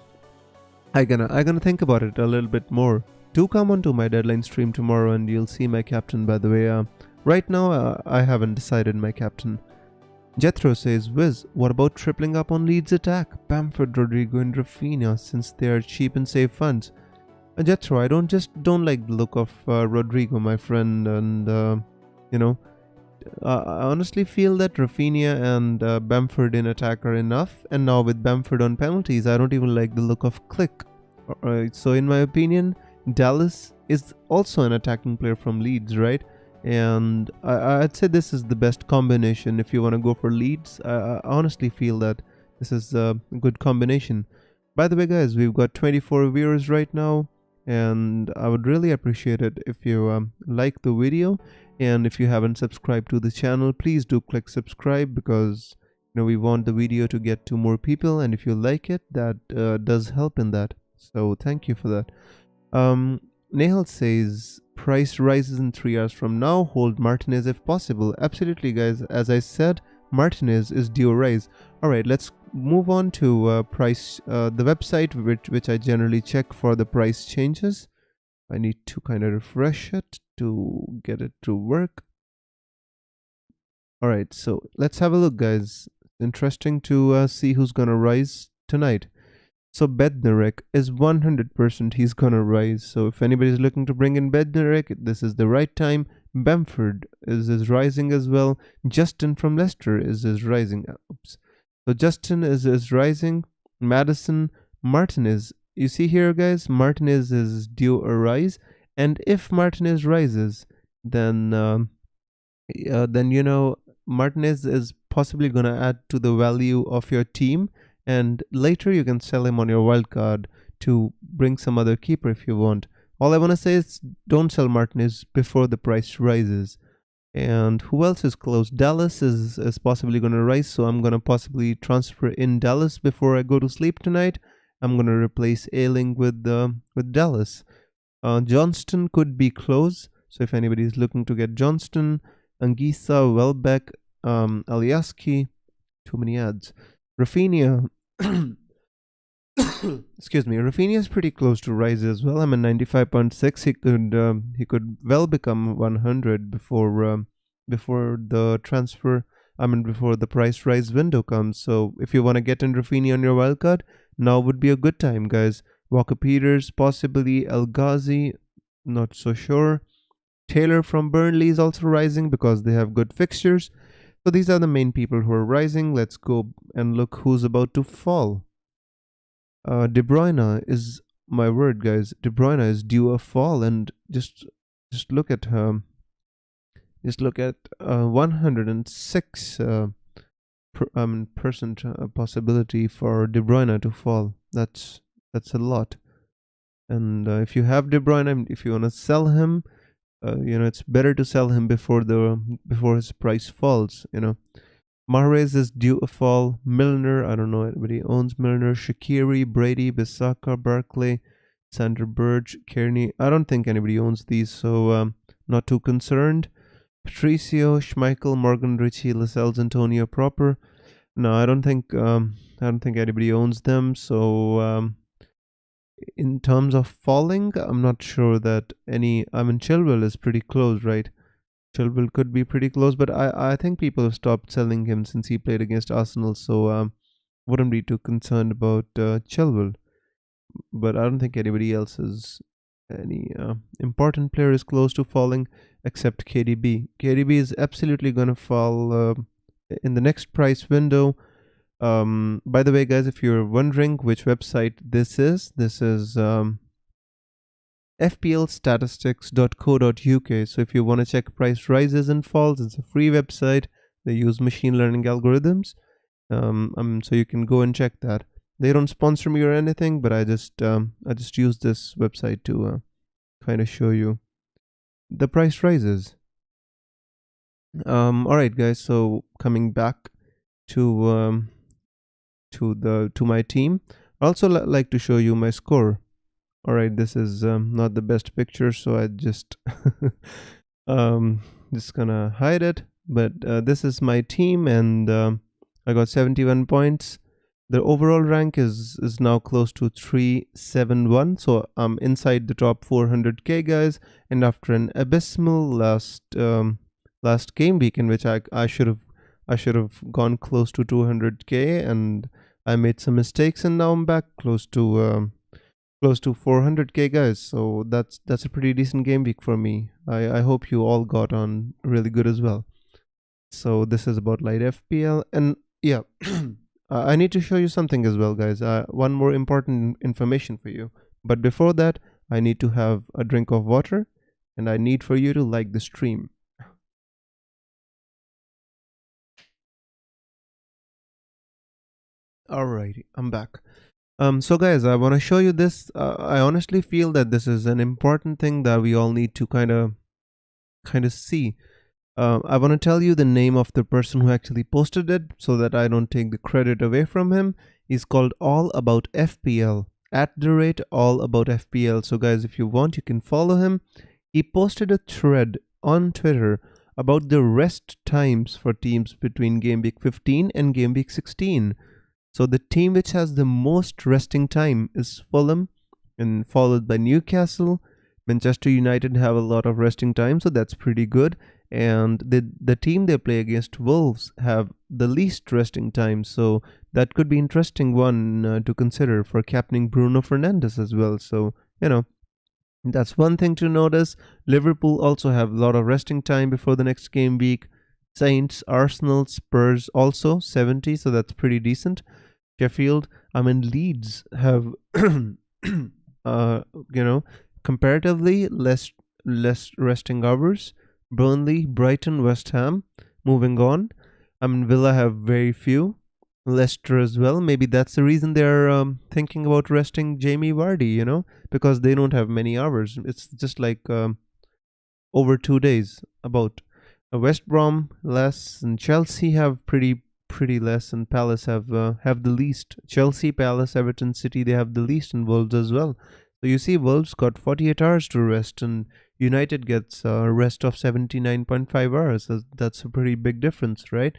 I gonna think about it a little bit more. Do come onto my deadline stream tomorrow, and you'll see my captain. By the way, right now I haven't decided my captain. Jethro says, Wiz, what about tripling up on Leeds attack? Bamford, Rodrigo, and Rafinha, since they are cheap and save funds. Jethro, I don't like the look of Rodrigo, my friend, and you know, I honestly feel that Rafinha and Bamford in attack are enough, and now with Bamford on penalties, I don't even like the look of Click. So in my opinion, Dallas is also an attacking player from Leeds, right? And I'd say this is the best combination if you want to go for Leeds. I honestly feel that this is a good combination. By the way, guys, we've got 24 viewers right now, and I would really appreciate it if you like the video, and if you haven't subscribed to the channel, please do click subscribe, because we want the video to get to more people, and if you like it, that does help in that. So thank you for that. Nehal says price rises in 3 hours from now. Hold Martinez if possible. Absolutely, guys. As I said, Martinez is due a rise. All right, let's move on to price. The website which I generally check for the price changes. I need to kind of refresh it to get it to work. All right, so let's have a look, guys. Interesting to see who's gonna rise tonight. So Bednarek is 100% he's gonna rise. So if anybody's looking to bring in Bednarek, this is the right time. Bamford is rising as well. Justin from Leicester is rising. Oops. So Justin is rising. Madison, Martinez. You see here, guys, Martinez is due a rise. And if Martinez rises, then Martinez is possibly gonna add to the value of your team, and later you can sell him on your wildcard to bring some other keeper if you want. All I want to say is don't sell Martinez before the price rises. And who else is close? Dallas is possibly going to rise, so I'm going to possibly transfer in Dallas before I go to sleep tonight. I'm going to replace Ailing with Dallas. Johnston could be close, so if anybody is looking to get Johnston, Anguissa, Welbeck, Alioski, too many ads. Rafinha, excuse me, Rafinha is pretty close to rise as well. I'm at 95.6. He could well become 100 before the transfer. Before the price rise window comes. So if you want to get in Rafinha on your wildcard, now would be a good time, guys. Walker Peters, possibly El Ghazi, not so sure. Taylor from Burnley is also rising because they have good fixtures. So these are the main people who are rising. Let's go and look who's about to fall. De Bruyne is, my word, guys. De Bruyne is due a fall, and just look at her. Just look at 106 percent possibility for De Bruyne to fall. That's a lot. And if you have De Bruyne, if you want to sell him, it's better to sell him before his price falls. Mahrez is due a fall. Milner, I don't know anybody owns Milner. Shaqiri, Brady, Bissaka, Barkley, Sander Berge, Kearney. I don't think anybody owns these, so not too concerned. Patricio, Schmeichel, Morgan, Ritchie, Lascelles, Antonio Proper. No, I don't think anybody owns them. So in terms of falling, I'm not sure that any. Chilwell is pretty close, right? Chilwell could be pretty close, but I think people have stopped selling him since he played against Arsenal, so wouldn't be too concerned about Chilwell. But I don't think anybody else is any important player is close to falling except KDB. KDB is absolutely gonna fall in the next price window. By the way, guys, if you're wondering which website this is fplstatistics.co.uk. So if you want to check price rises and falls, it's a free website. They use machine learning algorithms. So you can go and check that. They don't sponsor me or anything, but I just use this website to kind of show you the price rises. All right, guys. So coming back to my team, I also like to show you my score. Alright, this is not the best picture, so I just just gonna hide it. But this is my team, and I got 71 points. The overall rank is now close to 371, so I'm inside the top 400k guys. And after an abysmal last game week in which I should have gone close to 200k, and I made some mistakes, and now I'm back close to 400k guys. So that's a pretty decent game week for me. I hope you all got on really good as well. So this is about light FPL, and yeah, I need to show you something as well, guys. One more important information for you. But before that, I need to have a drink of water, and I need for you to like the stream. Alrighty, I'm back. So guys, I want to show you this. I honestly feel that this is an important thing that we all need to kind of see. I want to tell you the name of the person who actually posted it so that I don't take the credit away from him. He's called All About FPL, @ All About FPL. So guys, if you want, you can follow him. He posted a thread on Twitter about the rest times for teams between Game Week 15 and Game Week 16. So the team which has the most resting time is Fulham, and followed by Newcastle. Manchester United have a lot of resting time, so that's pretty good. And the team they play against, Wolves, have the least resting time, so that could be interesting one to consider for captaining Bruno Fernandes as well. So that's one thing to notice. Liverpool also have a lot of resting time before the next game week. Saints, Arsenal, Spurs also 70, so that's pretty decent. Sheffield, Leeds have uh, comparatively less resting hours. Burnley, Brighton, West Ham. Moving on, Villa have very few. Leicester as well. Maybe that's the reason they're thinking about resting Jamie Vardy. Because they don't have many hours. It's just like over 2 days. About West Brom less, and Chelsea have pretty less, and Palace have the least. Chelsea, Palace, Everton, City, they have the least, and Wolves as well. So you see, Wolves got 48 hours to rest, and United gets a rest of 79.5 hours. That's a pretty big difference, right?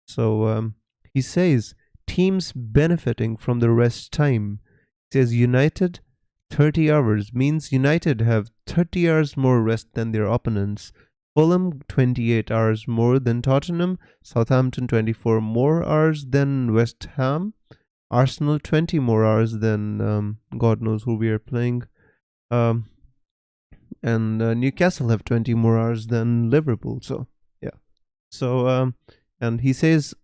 So he says teams benefiting from the rest time. He says United 30 hours means United have 30 hours more rest than their opponents. Fulham 28 hours more than Tottenham, Southampton 24 more hours than West Ham, Arsenal 20 more hours than God knows who we are playing, and Newcastle have 20 more hours than Liverpool. So yeah. So and he says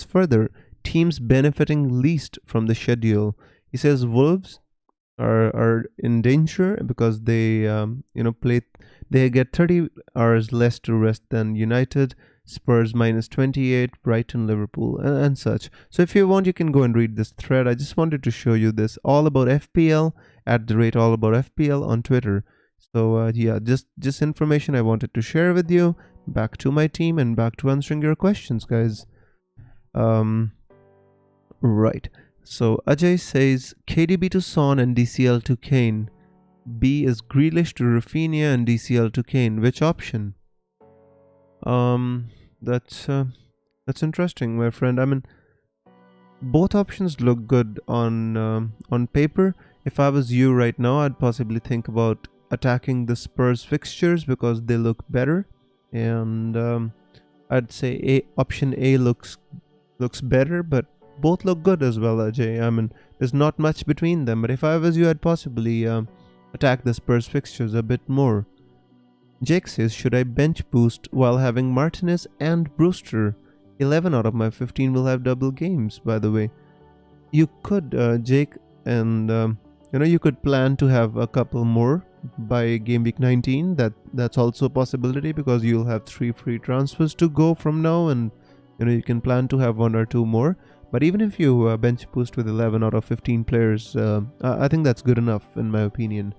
further, teams benefiting least from the schedule. He says Wolves are in danger because they they get 30 hours less to rest than United. Spurs minus 28, Brighton, Liverpool, and such. So if you want, you can go and read this thread. I just wanted to show you this. All About FPL @ All About FPL on Twitter. So yeah, just information I wanted to share with you. Back to my team and back to answering your questions, guys. Right. So Ajay says KDB to Son and DCL to Kane. B is Grealish to Rafinha and DCL to Kane. Which option? That's interesting, my friend. Both options look good on paper. If I was you right now, I'd possibly think about attacking the Spurs fixtures because they look better, and I'd say option A looks better, but both look good as well, Ajay. There's not much between them, but if I was you, I'd possibly attack the Spurs fixtures a bit more. Jake says, should I bench boost while having Martinez and Brewster? 11 out of my 15 will have double games, by the way. You could, Jake, and you could plan to have a couple more by game week 19. That's also a possibility because you'll have 3 free transfers to go from now, and you can plan to have 1 or 2 more. But even if you bench boost with 11 out of 15 players, I think that's good enough in my opinion.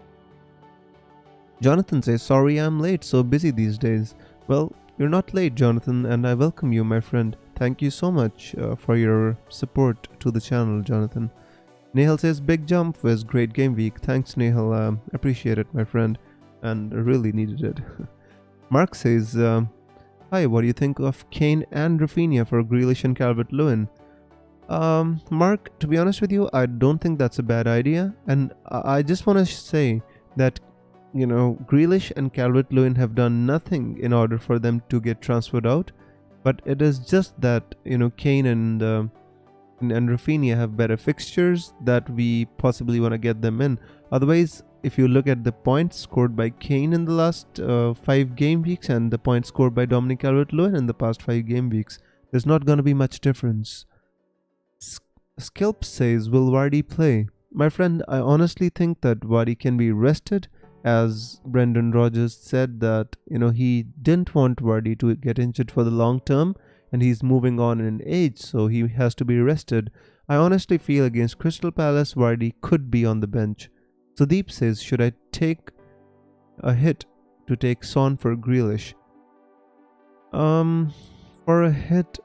Jonathan says, sorry I'm late, so busy these days. Well, you're not late, Jonathan, and I welcome you, my friend. Thank you so much for your support to the channel, Jonathan. Nehal says, big jump was great game week. Thanks, Nehal. Appreciate it, my friend. And really needed it. Mark says, hi, what do you think of Kane and Rafinha for Grealish and Calvert-Lewin? Mark, to be honest with you, I don't think that's a bad idea. And I just want to say that, Grealish and Calvert-Lewin have done nothing in order for them to get transferred out. But it is just that, Kane and Rafinha have better fixtures that we possibly want to get them in. Otherwise, if you look at the points scored by Kane in the last 5 game weeks and the points scored by Dominic Calvert-Lewin in the past 5 game weeks, there's not going to be much difference. Skilp says, will Vardy play? My friend, I honestly think that Vardy can be rested, as Brendan Rodgers said that, he didn't want Vardy to get injured for the long term, and he's moving on in age, so he has to be rested. I honestly feel against Crystal Palace, Vardy could be on the bench. Sudeep says, should I take a hit to take Son for Grealish? For a hit,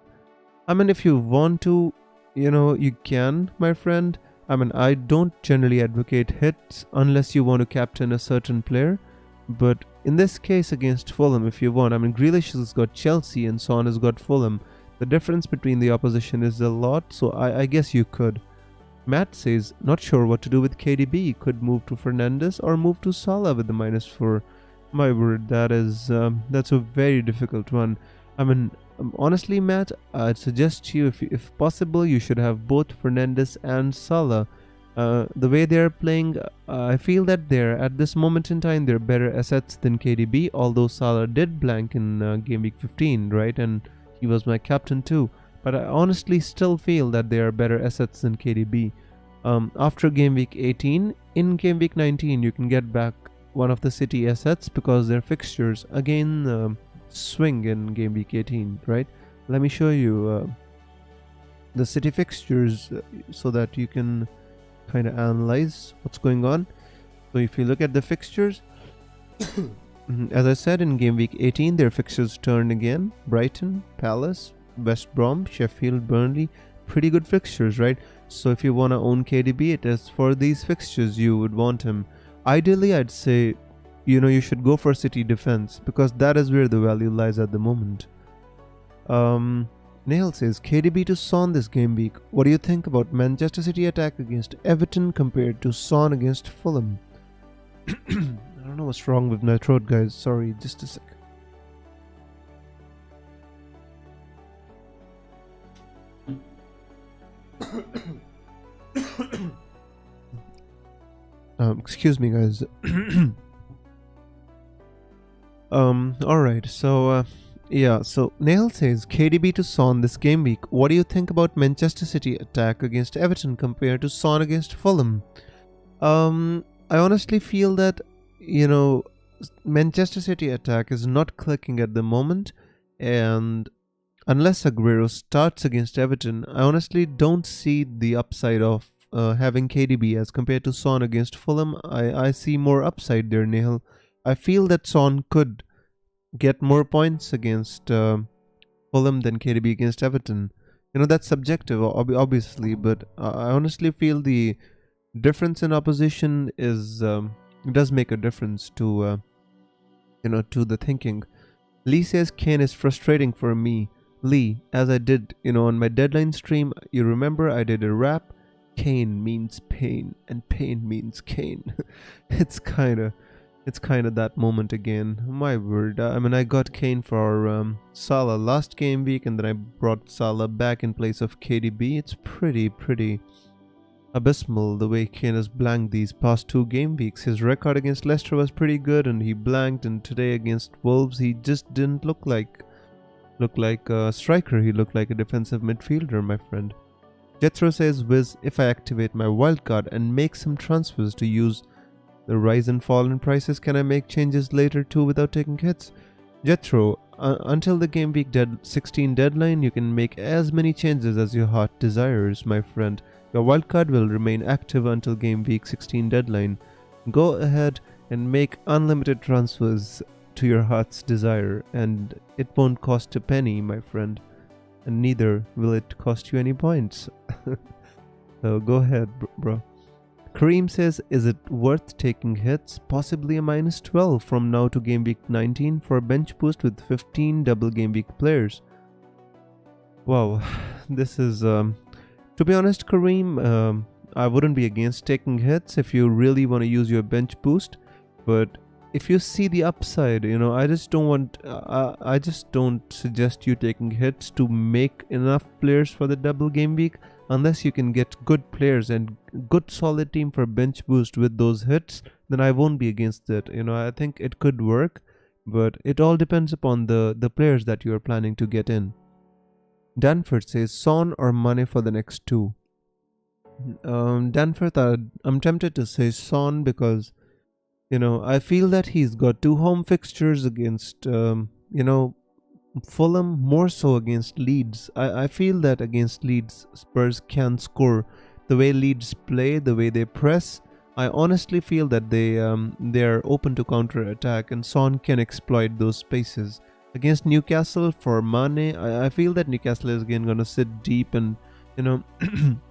if you want to, you can, my friend. I don't generally advocate hits unless you want to captain a certain player. But in this case against Fulham, if you want, Grealish has got Chelsea and Son has got Fulham. The difference between the opposition is a lot, so I guess you could. Matt says, not sure what to do with KDB. Could move to Fernandes or move to Salah with the -4. My word, that's a very difficult one. Honestly, Matt, I'd suggest to you, if possible, you should have both Fernandes and Salah. The way they're playing, I feel that at this moment in time, they're better assets than KDB, although Salah did blank in Game Week 15, right? And he was my captain too. But I honestly still feel that they are better assets than KDB. After Game Week 18, in Game Week 19, you can get back one of the City assets because their fixtures, again, swing in Game Week 18, right? Let me show you the City fixtures so that you can kind of analyze what's going on. So if you look at the fixtures, as I said, in Game Week 18, their fixtures turned again. Brighton, Palace, West Brom, Sheffield, Burnley. Pretty good fixtures, right? So if you want to own KDB, it is for these fixtures you would want him. Ideally, I'd say, you should go for City defense because that is where the value lies at the moment. Neil says, KDB to Son this game week. What do you think about Manchester City attack against Everton compared to Son against Fulham? I don't know what's wrong with my throat, guys. Sorry, just a sec. Excuse me, guys. Alright, so Neil says, KDB to Son this game week. What do you think about Manchester City attack against Everton compared to Son against Fulham? I honestly feel that, Manchester City attack is not clicking at the moment, and unless Aguero starts against Everton, I honestly don't see the upside of having KDB as compared to Son against Fulham. I see more upside there, Neil. I feel that Son could get more points against Fulham than KDB against Everton. That's subjective, obviously, but I honestly feel the difference in opposition does make a difference to to the thinking. Lee says Kane is frustrating for me. Lee, as I did, on my deadline stream, you remember I did a rap. Kane means pain, and pain means Kane. It's kind of that moment again. My word. I got Kane for Salah last game week, and then I brought Salah back in place of KDB. It's pretty abysmal the way Kane has blanked these past 2 game weeks. His record against Leicester was pretty good, and he blanked, and today against Wolves, he just didn't look like a striker. He looked like a defensive midfielder, my friend. Jethro says, Wiz, if I activate my wildcard and make some transfers to use the rise and fall in prices, can I make changes later too without taking hits? Jethro, until the game week 16 deadline, you can make as many changes as your heart desires, my friend. Your wildcard will remain active until game week 16 deadline. Go ahead and make unlimited transfers to your heart's desire, and it won't cost a penny, my friend. And neither will it cost you any points. So go ahead, bro. Kareem says, is it worth taking hits? Possibly a -12 from now to game week 19 for a bench boost with 15 double game week players. Wow, this is, to be honest, Kareem, I wouldn't be against taking hits if you really want to use your bench boost, but if you see the upside, I just don't suggest you taking hits to make enough players for the double game week, unless you can get good players and good solid team for bench boost with those hits. Then I won't be against it. I think it could work, but it all depends upon the players that you are planning to get in. Danford says Son or Mane for the next two. Danford, I'm tempted to say Son because I feel that he's got two home fixtures against Fulham, more so against Leeds. I feel that against Leeds, Spurs can score. The way Leeds play, the way they press, I honestly feel that they're open to counter attack, and Son can exploit those spaces. Against Newcastle for Mane, I feel that Newcastle is again going to sit deep and,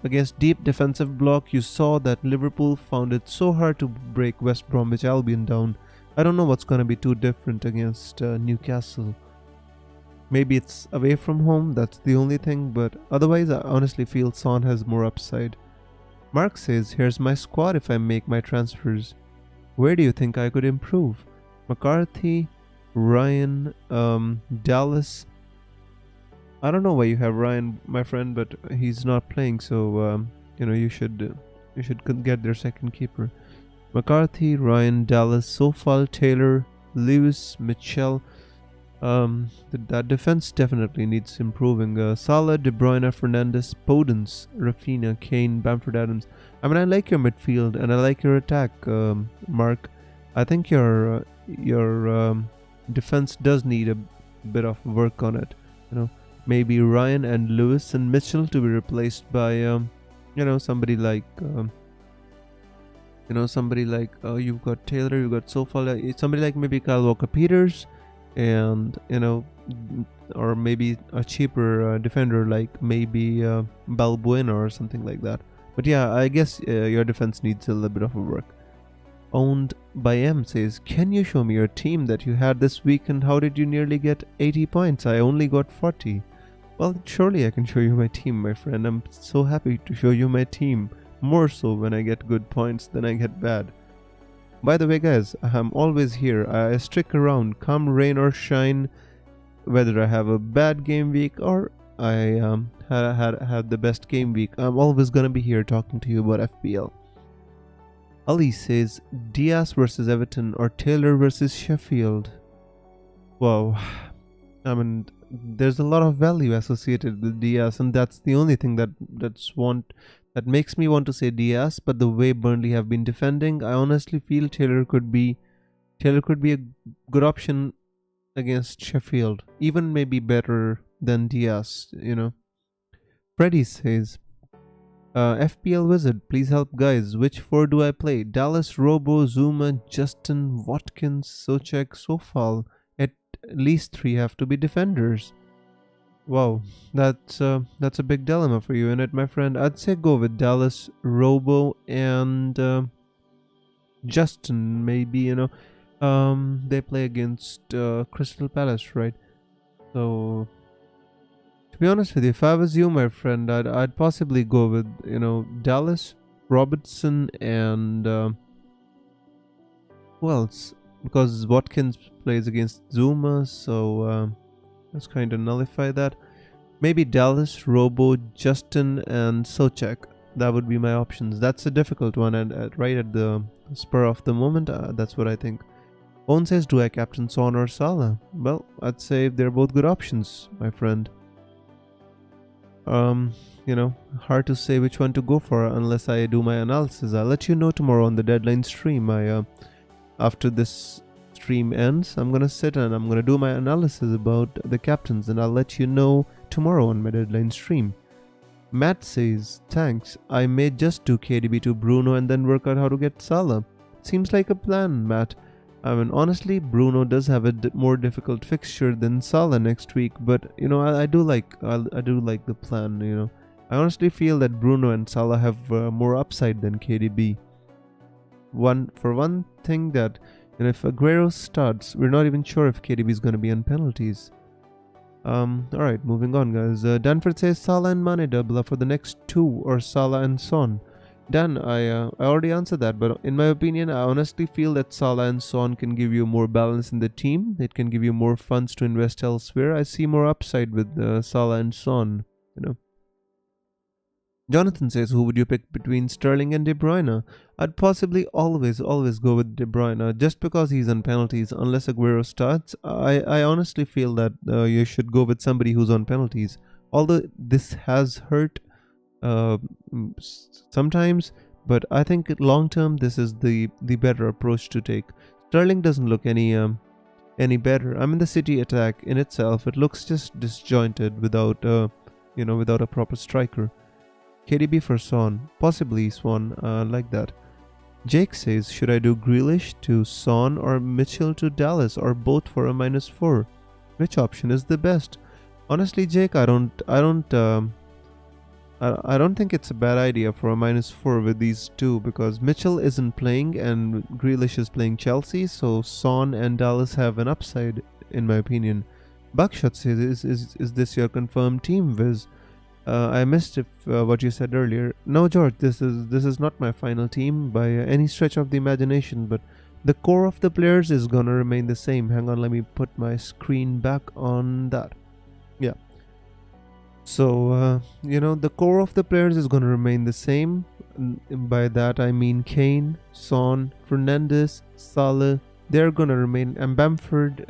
against deep defensive block. You saw that Liverpool found it so hard to break West Bromwich Albion down. I don't know what's going to be too different against Newcastle. Maybe it's away from home, that's the only thing, but otherwise I honestly feel Son has more upside. Mark says, here's my squad if I make my transfers. Where do you think I could improve? McCarthy, Ryan, Dallas. I don't know why you have Ryan, my friend, but he's not playing, so you should get their second keeper. McCarthy, Ryan, Dallas, Sofal, Taylor, Lewis, Mitchell. That defense definitely needs improving. Salah, De Bruyne, Fernandes, Podence, Rafinha, Kane, Bamford Adams. I mean, I like your midfield and I like your attack, Mark. I think your defense does need a bit of work on it. Maybe Ryan and Lewis and Mitchell to be replaced by somebody like you've got Taylor, you've got Sofal, somebody like maybe Kyle Walker-Peters, and or maybe a cheaper defender like maybe Balbuena or something like that. But yeah, I guess your defense needs a little bit of a work. Owned by M says, can you show me your team that you had this week and how did you nearly get 80 points? I only got 40. Well, surely I can show you my team, my friend. I'm so happy to show you my team. More so when I get good points than I get bad. By the way, guys, I'm always here. I stick around, come rain or shine, whether I have a bad game week or I had the best game week. I'm always gonna be here talking to you about FPL. Ali says, Diaz versus Everton or Taylor versus Sheffield. Wow. I mean, there's a lot of value associated with Diaz, and that's the only thing that makes me want to say Diaz. But the way Burnley have been defending, I honestly feel Taylor could be a good option against Sheffield, even maybe better than Diaz. Freddie says, FPL Wizard, please help guys. Which four do I play? Dallas, Robo, Zuma, Justin, Watkins, Soucek, Sofal. At least 3 have to be defenders. Wow, that's a big dilemma for you, isn't it, my friend? I'd say go with Dallas, Robo, and Justin. Maybe they play against Crystal Palace, right? So, to be honest with you, if I was you, my friend, I'd possibly go with Dallas, Robertson, and who else? Because Watkins plays against Zuma, so let's kind of nullify that. Maybe Dallas, Robo, Justin, and Soucek. That would be my options. That's a difficult one, and right at the spur of the moment, that's what I think. Owen says, do I captain Son or Salah? Well, I'd say they're both good options, my friend. Hard to say which one to go for unless I do my analysis. I'll let you know tomorrow on the deadline stream. After this stream ends, I'm gonna sit and I'm gonna do my analysis about the captains, and I'll let you know tomorrow on my deadline stream. Matt says, thanks, I may just do KDB to Bruno and then work out how to get Salah. Seems like a plan, Matt. I mean, honestly, Bruno does have a more difficult fixture than Salah next week, but I do like the plan. I honestly feel that Bruno and Salah have more upside than KDB. One thing that, if Aguero starts, we're not even sure if KDB is going to be on penalties. Alright, moving on, guys. Danford says Salah and Mane double up for the next 2, or Salah and Son. Dan, I already answered that, but in my opinion, I honestly feel that Salah and Son can give you more balance in the team. It can give you more funds to invest elsewhere. I see more upside with Salah and Son, Jonathan says, who would you pick between Sterling and De Bruyne? I'd possibly always go with De Bruyne, just because he's on penalties. Unless Aguero starts, I honestly feel that you should go with somebody who's on penalties. Although this has hurt sometimes, but I think long term this is the better approach to take. Sterling doesn't look any better. I mean, the City attack in itself, it looks just disjointed without without a proper striker. KDB for Son, possibly Son, like that. Jake says, should I do Grealish to Son or Mitchell to Dallas, or both for a -4? Which option is the best? Honestly, Jake, I don't think it's a bad idea for a -4 with these two, because Mitchell isn't playing and Grealish is playing Chelsea, so Son and Dallas have an upside, in my opinion. Buckshot says, is this your confirmed team, Viz? I missed what you said earlier. No, George, this is not my final team by any stretch of the imagination, but the core of the players is gonna remain the same. Hang on, let me put my screen back on that. Yeah. So, the core of the players is gonna remain the same. By that I mean Kane, Son, Fernandes, Salah. They're gonna remain, and Bamford,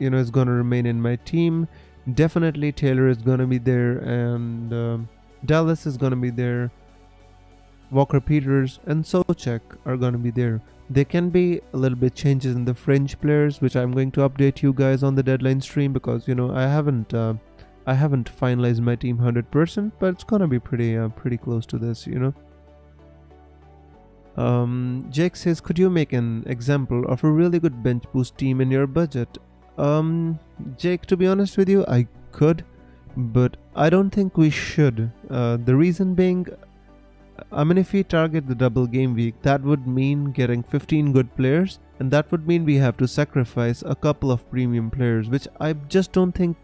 is gonna remain in my team. Definitely Taylor is gonna be there, and Dallas is gonna be there. Walker Peters and Souček are gonna be there. There can be a little bit changes in the fringe players, which I'm going to update you guys on the deadline stream, because I haven't finalized my team 100%, but it's gonna be pretty close to this, Jake says, could you make an example of a really good bench boost team in your budget? Jake, to be honest with you, I could, but I don't think we should. The reason being, I mean, if we target the double game week, that would mean getting 15 good players, and that would mean we have to sacrifice a couple of premium players, which I just don't think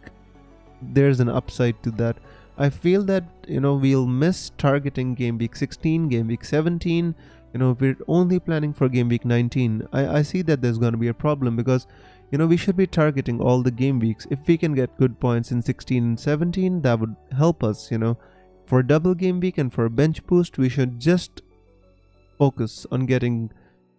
there's an upside to that. I feel that, we'll miss targeting game week 16, game week 17. We're only planning for game week 19. I see that there's going to be a problem, because we should be targeting all the game weeks. If we can get good points in 16 and 17, that would help us, For double game week and for a bench boost, we should just focus on getting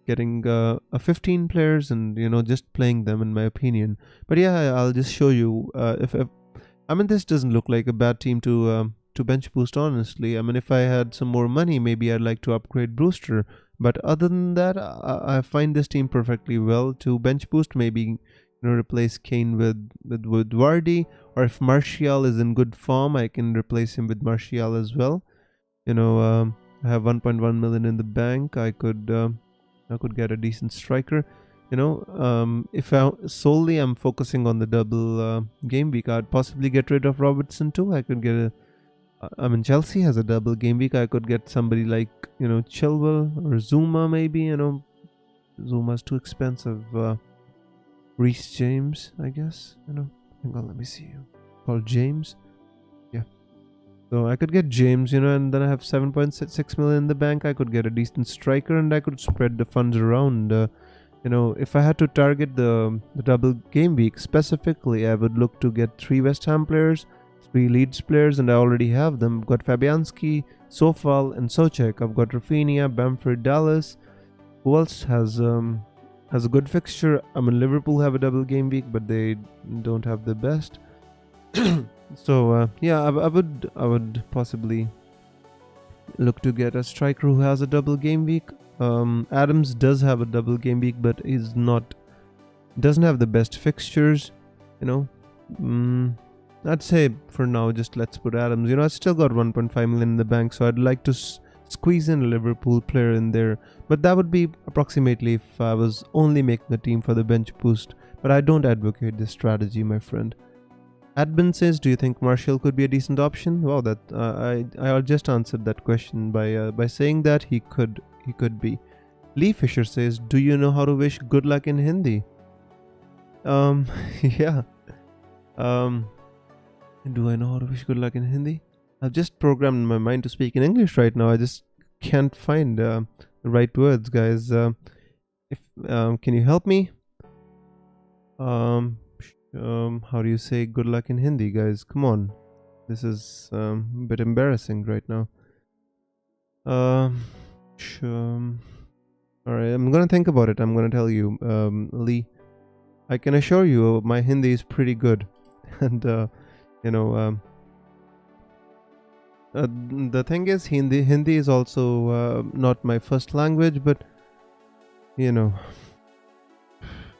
15 players and, just playing them, in my opinion. But yeah, I'll just show you. I mean, this doesn't look like a bad team to bench boost, honestly. I mean, if I had some more money, maybe I'd like to upgrade Brewster. But other than that, I find this team perfectly well to bench boost. Maybe replace Kane with Vardy, or if Martial is in good form, I can replace him with Martial as well. I have 1.1 million in the bank. I could get a decent striker. If I'm focusing on the double game week, I'd possibly get rid of Robertson too. I could get Chelsea has a double game week. I could get somebody like, Chilwell or Zuma, maybe. Zuma's too expensive. Reece James, I guess. Hang on, let me see. Called James. Yeah. So I could get James, and then I have 7.6 million in the bank. I could get a decent striker, and I could spread the funds around. If I had to target the double game week specifically, I would look to get 3 West Ham players, 3 Leeds players, and I already have them. I've got Fabianski, Sofal, and Souček. I've got Rafinha, Bamford, Dallas. Who else has a good fixture? Liverpool have a double game week, but they don't have the best. So yeah, I would possibly look to get a striker who has a double game week. Adams does have a double game week, but doesn't have the best fixtures. I'd say for now, just let's put Adams. I still got 1.5 million in the bank, so I'd like to squeeze in a Liverpool player in there. But that would be approximately if I was only making a team for the bench boost. But I don't advocate this strategy, my friend. Admin says, do you think Martial could be a decent option? Wow, that I just answered that question by saying that he could be. Lee Fisher says, do you know how to wish good luck in Hindi? Yeah. Do I know how to wish good luck in Hindi? I've just programmed my mind to speak in English right now. I just can't find the right words, guys. If can you help me? How do you say good luck in Hindi, guys? Come on, this is a bit embarrassing right now. All right, I'm gonna think about it. I'm gonna tell you, Lee. I can assure you, my Hindi is pretty good, and the thing is, Hindi is also not my first language, but I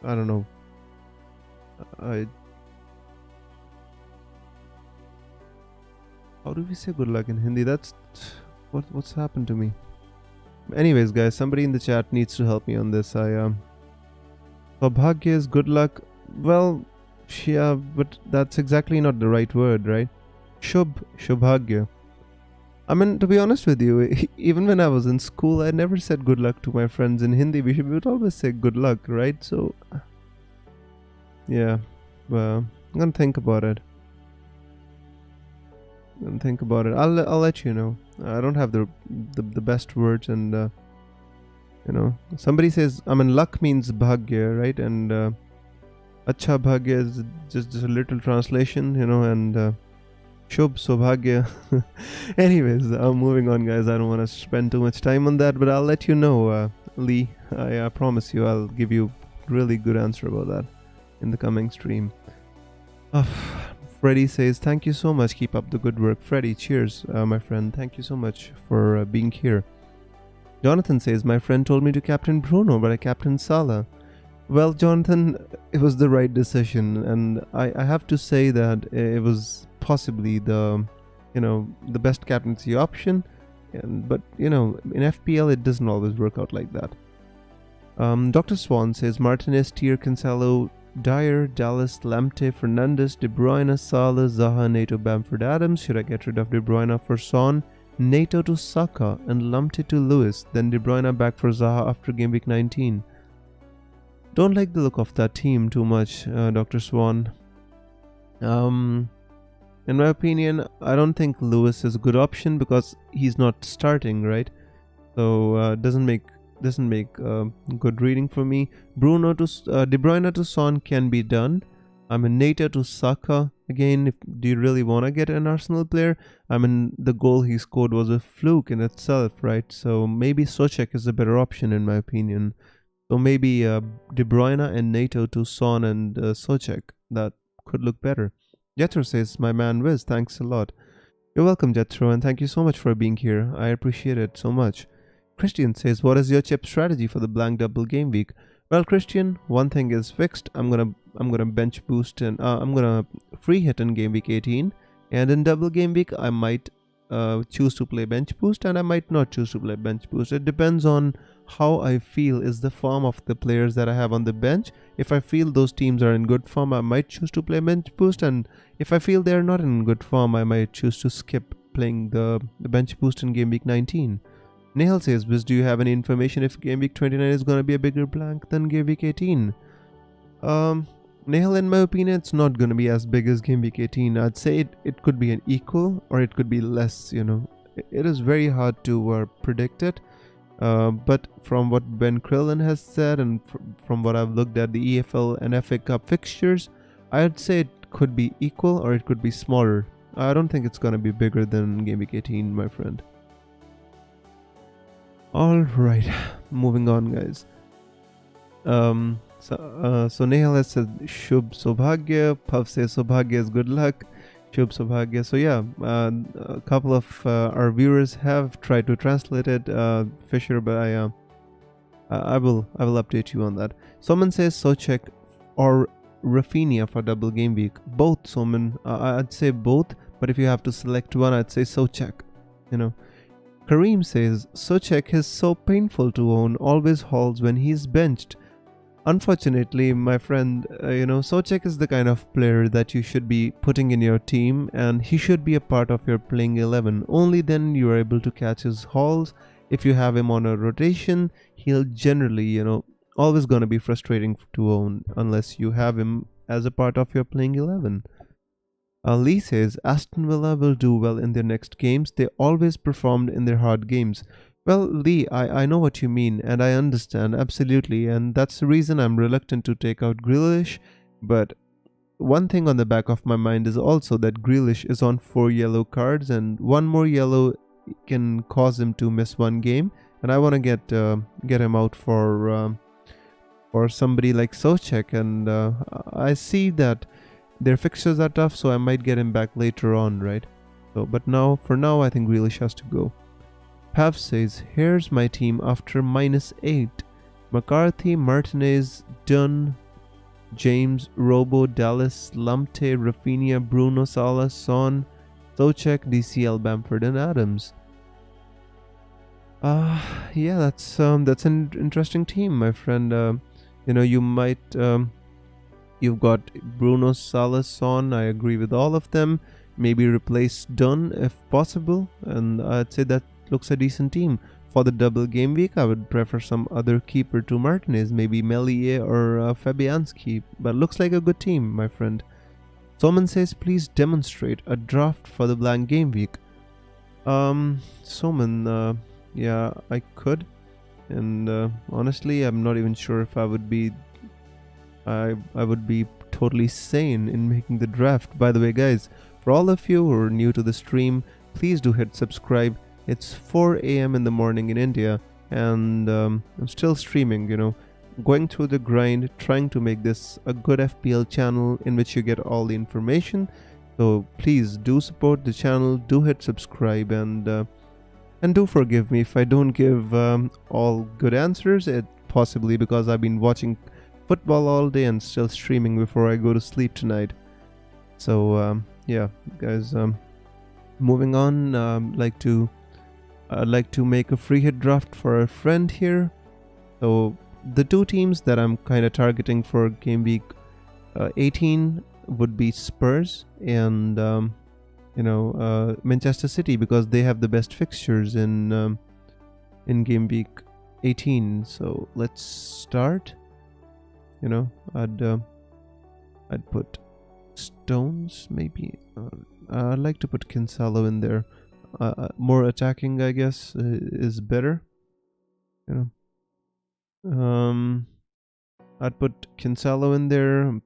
don't know. How do we say good luck in Hindi? That's what's happened to me. Anyways, guys, somebody in the chat needs to help me on this. Saubhagya is good luck. Well, yeah, but that's exactly not the right word, right? Shubhagya. I mean, to be honest with you, even when I was in school, I never said good luck to my friends in Hindi. We would always say good luck, right? So, yeah, well, I'm gonna think about it. I'll let you know. I don't have the best words, and somebody says, I mean, luck means bhagya, right? And acha bhagya is just a little translation, and shubh sobhagya. Anyways, I'm moving on, guys. I don't want to spend too much time on that, but I'll let you know, Lee. I promise you, I'll give you really good answer about that in the coming stream. Freddy says, thank you so much. Keep up the good work. Freddy, cheers, my friend. Thank you so much for being here. Jonathan says, my friend told me to captain Bruno, but I captained Salah. Well, Jonathan, it was the right decision, and I have to say that it was possibly the best captaincy option. But in FPL, it doesn't always work out like that. Dr. Swan says, Martinez, Tier, Cancelo, Dyer, Dallas, Lamptey, Fernandes, De Bruyne, Salah, Zaha, Nato, Bamford, Adams. Should I get rid of De Bruyne for Son? Nato to Saka and Lamptey to Lewis, then De Bruyne back for Zaha after Gameweek 19. Don't like the look of that team too much, Dr. Swan. In my opinion, I don't think Lewis is a good option because he's not starting, right? So doesn't make good reading for me. Bruno to De Bruyne to Son can be done. I mean, Nato to Saka. Again, do you really want to get an Arsenal player? I mean, the goal he scored was a fluke in itself, right? So maybe Soucek is a better option in my opinion. So maybe De Bruyne and Nato to Son and Soucek. That could look better. Jethro says, my man Wiz, thanks a lot. You're welcome, Jethro, and thank you so much for being here. I appreciate it so much. Christian says, what is your chip strategy for the blank double game week? Well, Christian, one thing is fixed. I'm gonna bench boost and I'm gonna free hit in game week 18, and in double game week I might choose to play bench boost and I might not choose to play bench boost. It depends on how I feel is the form of the players that I have on the bench. If I feel those teams are in good form, I might choose to play bench boost, and if I feel they're not in good form, I might choose to skip playing the bench boost in game week 19. Nehal says, Wiz, do you have any information if game week 29 is going to be a bigger blank than game week 18? Nehal, in my opinion, it's not going to be as big as game week 18. I'd say it could be an equal or it could be less, It is very hard to predict it. But from what Ben Krillin has said and from what I've looked at the EFL and FA Cup fixtures, I'd say it could be equal or it could be smaller. I don't think it's going to be bigger than game week 18, my friend. Alright, moving on, guys. So Nehal has said Shubh Sobhagya. Pav says Sobhagya is good luck. Shubh Sobhagya. So yeah, a couple of our viewers have tried to translate it, Fisher, but I will update you on that. Someone says Soucek or Rafinha for double game week. Both, Soman. I'd say both, but if you have to select one, I'd say Soucek. Kareem says, Soucek is so painful to own, always hauls when he's benched. Unfortunately, my friend, Soucek is the kind of player that you should be putting in your team, and he should be a part of your playing 11. Only then you are able to catch his hauls. If you have him on a rotation, he'll generally, always gonna be frustrating to own unless you have him as a part of your playing 11. Lee says Aston Villa will do well in their next games. They always performed in their hard games. Well, Lee, I know what you mean, and I understand absolutely, and that's the reason I'm reluctant to take out Grealish. But one thing on the back of my mind is also that Grealish is on 4 yellow cards, and one more yellow can cause him to miss one game. And I want to get him out for somebody like Soucek, and I see that their fixtures are tough, so I might get him back later on, right? So, but for now, I think Grealish has to go. Pav says, here's my team after -8. McCarthy, Martinez, Dunn, James, Robo, Dallas, Lamptey, Rafinha, Bruno, Salah, Son, Soucek, DCL, Bamford, and Adams. Yeah, that's an interesting team, my friend. You might you've got Bruno, Salah, Son. I agree with all of them. Maybe replace Dunn if possible, and I'd say that looks a decent team. For the double game week, I would prefer some other keeper to Martinez, maybe Meslier or Fabianski, but looks like a good team, my friend. Someone says, please demonstrate a draft for the blank game week. Soman, yeah, I could, and honestly, I'm not even sure if I would be totally sane in making the draft. By the way, guys, for all of you who are new to the stream, please do hit subscribe. It's 4 a.m. in the morning in India, and I'm still streaming, going through the grind, trying to make this a good FPL channel in which you get all the information. So please do support the channel, do hit subscribe, and do forgive me if I don't give all good answers. It possibly because I've been watching football all day and still streaming before I go to sleep tonight. So yeah, guys, moving on. I'd like to make a free hit draft for a friend here. So the two teams that I'm kind of targeting for game week 18 would be Spurs and Manchester City, because they have the best fixtures in game week 18. So let's start. I'd put Stones maybe. I'd like to put Cancelo in there. More attacking, I guess, is better. I'd put Cancelo in there.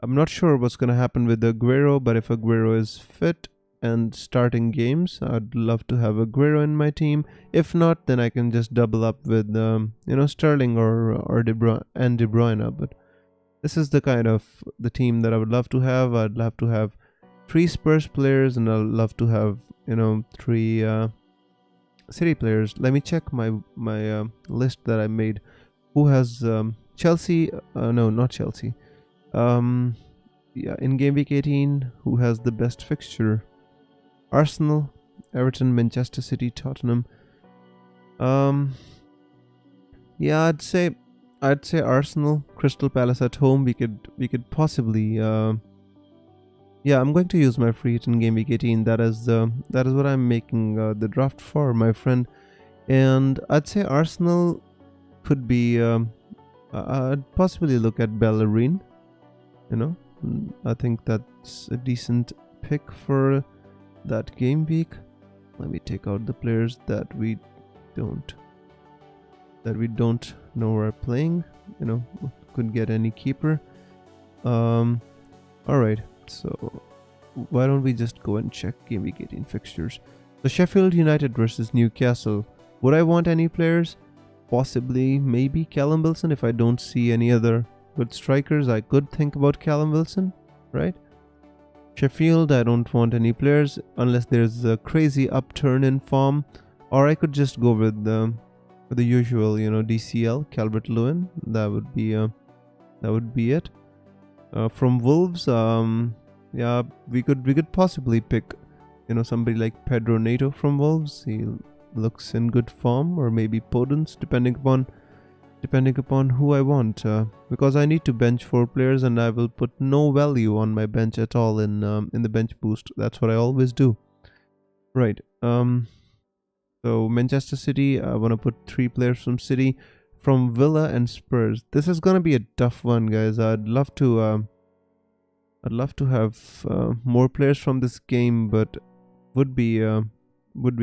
I'm not sure what's gonna happen with Aguero, but if Aguero is fit and starting games, I'd love to have Aguero in my team. If not, then I can just double up with Sterling or De Bruyne. But this is the kind of the team that I would love to have. I'd love to have 3 Spurs players, and I'd love to have 3 City players. Let me check my list that I made. Who has Chelsea? No, not Chelsea. Yeah, in game week 18, who has the best fixture? Arsenal, Everton, Manchester City, Tottenham. Yeah, I'd say Arsenal, Crystal Palace at home. We could possibly. Yeah, I'm going to use my free hit in game week 18. That is what I'm making the draft for, my friend. And I'd say Arsenal could be. I'd possibly look at Bellerin. I think that's a decent pick for that game week. Let me take out the players that we don't know are playing. Couldn't get any keeper. All right. So why don't we just go and check game week 18 fixtures? So Sheffield United versus Newcastle. Would I want any players? Possibly, maybe Callum Wilson. If I don't see any other good strikers, I could think about Callum Wilson, right? Sheffield, I don't want any players unless there's a crazy upturn in form, or I could just go with the usual, DCL, Calvert-Lewin. That would be it. From Wolves, yeah, we could possibly pick, somebody like Pedro Neto from Wolves. He looks in good form, or maybe Podence, depending upon depending upon who I want, because I need to bench 4 players and I will put no value on my bench at all in the bench boost. That's what I always do. Right. So Manchester City, I want to put 3 players from City, from Villa and Spurs. This is gonna be a tough one, guys. I'd love to have more players from this game, but would be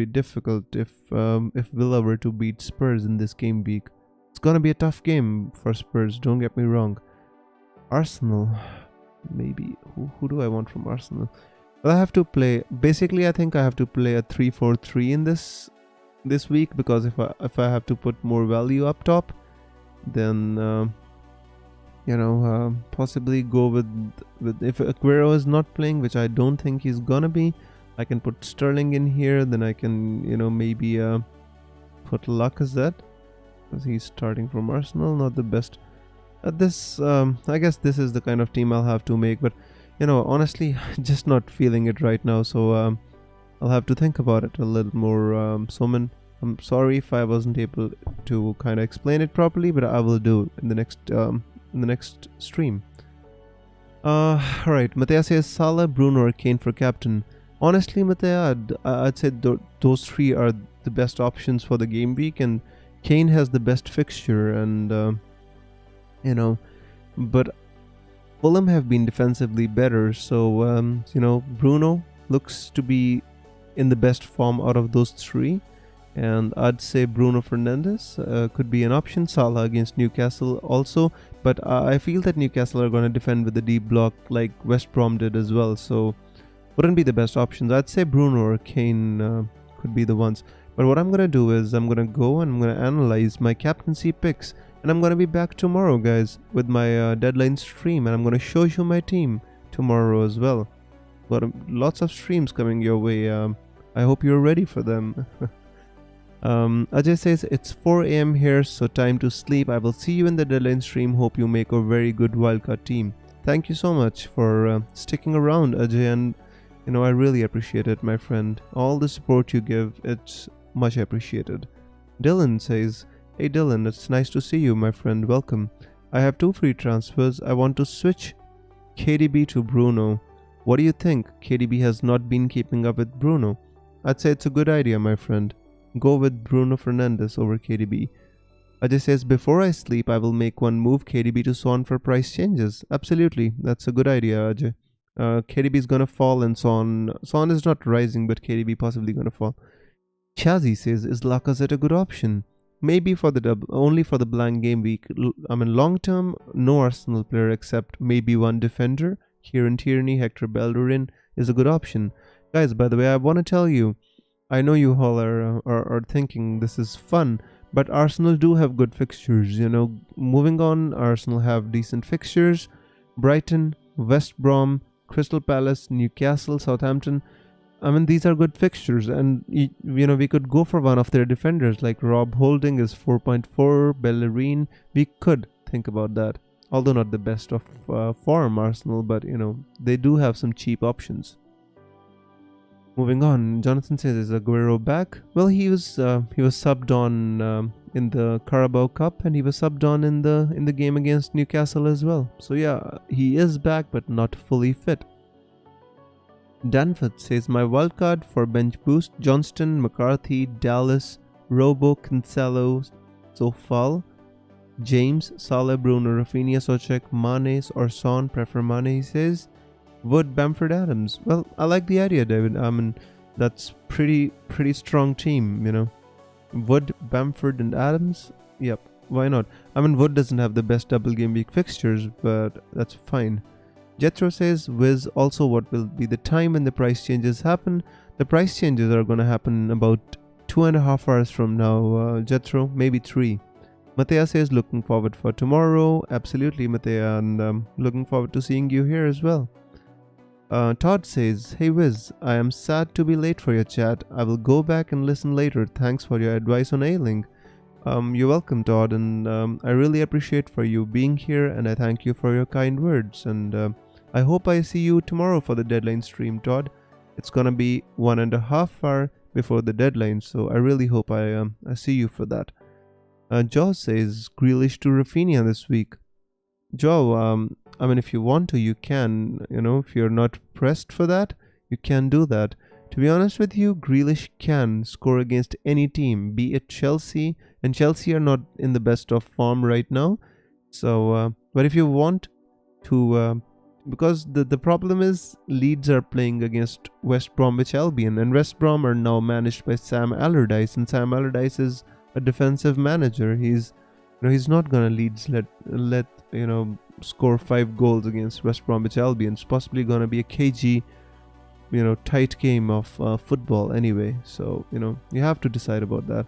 difficult if Villa were to beat Spurs in this game week. It's gonna be a tough game for Spurs, don't get me wrong. Arsenal, maybe. Who do I want from Arsenal? Well, I have to play. Basically, I think I have to play a 3-4-3 in this week, because if I have to put more value up top, then possibly go with if Aguero is not playing, which I don't think he's gonna be. I can put Sterling in here. Then I can maybe put Lacazette, because he's starting from Arsenal. Not the best at this. I guess this is the kind of team I'll have to make, but honestly, just not feeling it right now. So I'll have to think about it a little more. Soman, I'm sorry if I wasn't able to kind of explain it properly, but I will do it in the next stream. Alright, Matthias says Salah, Bruno or Kane for captain. Honestly, Matthias, I'd say those 3 are the best options for the game week, and Kane has the best fixture, and but Fulham have been defensively better, so Bruno looks to be in the best form out of those 3, and I'd say Bruno Fernandes could be an option. Salah against Newcastle also, but I feel that Newcastle are going to defend with the deep block like West Brom did as well, so wouldn't be the best options. I'd say Bruno or Kane could be the ones. But what I'm going to do is I'm going to go and I'm going to analyze my captaincy picks, and I'm going to be back tomorrow, guys, with my deadline stream, and I'm going to show you my team tomorrow as well. But lots of streams coming your way. I hope you're ready for them. Ajay says it's 4 a.m. here, so time to sleep. I will see you in the deadline stream. Hope you make a very good wildcard team. Thank you so much for sticking around, Ajay, and I really appreciate it, my friend. All the support you give, it's much appreciated. Dylan says, hey Dylan, it's nice to see you, my friend. Welcome. I have 2 free transfers. I want to switch KDB to Bruno. What do you think? KDB has not been keeping up with Bruno. I'd say it's a good idea, my friend. Go with Bruno Fernandes over KDB. Ajay says, before I sleep, I will make one move KDB to Son for price changes. Absolutely, that's a good idea, Ajay. KDB is gonna fall and Son is not rising, but KDB possibly gonna fall. Chazi says, is Lacazette a good option? Maybe for the only for the blank game week. I mean, long term, no Arsenal player except maybe one defender. Kieran Tierney, Hector Bellerin is a good option. Guys, by the way, I want to tell you, I know you all are thinking this is fun, but Arsenal do have good fixtures. Moving on, Arsenal have decent fixtures. Brighton, West Brom, Crystal Palace, Newcastle, Southampton. I mean, these are good fixtures, and we could go for one of their defenders, like Rob Holding is 4.4, Bellerin. We could think about that, although not the best of form, Arsenal, but they do have some cheap options. Moving on, Jonathan says, is Aguero back? Well, he was subbed on in the Carabao Cup, and he was subbed on in the game against Newcastle as well. So yeah, he is back, but not fully fit. Danford says, my wildcard for bench boost: Johnston, McCarthy, Dallas, Robo, Cancelo, Sofal, James, Salah, Bruno, Rafinha, Souček, Mane or Son. Prefer Mane, he says. Wood, Bamford, Adams. Well, I like the idea, David. I mean, that's pretty strong team, Wood, Bamford and Adams. Yep, why not? I mean, Wood doesn't have the best double game week fixtures, but that's fine. Jethro says, Wiz, also what will be the time when the price changes happen? The price changes are going to happen about 2.5 hours from now, Jethro, maybe 3. Matthias says, looking forward for tomorrow. Absolutely, Matthias, and looking forward to seeing you here as well. Todd says, hey Wiz, I am sad to be late for your chat. I will go back and listen later. Thanks for your advice on Ailing. You're welcome, Todd, and I really appreciate for you being here, and I thank you for your kind words, and I hope I see you tomorrow for the deadline stream, Todd. It's gonna be 1.5 hours before the deadline, so I really hope I see you for that. Joe says Grealish to Rafinha this week. Joe, I mean, if you want to, you can. If you're not pressed for that, you can do that. To be honest with you, Grealish can score against any team, be it Chelsea, and Chelsea are not in the best of form right now. So, but if you want to, because the problem is Leeds are playing against West Bromwich Albion, and West Brom are now managed by Sam Allardyce, and Sam Allardyce is a defensive manager. He's not gonna Leeds let score 5 goals against West Bromwich Albion. It's possibly gonna be a cagey, tight game of football anyway. So you have to decide about that.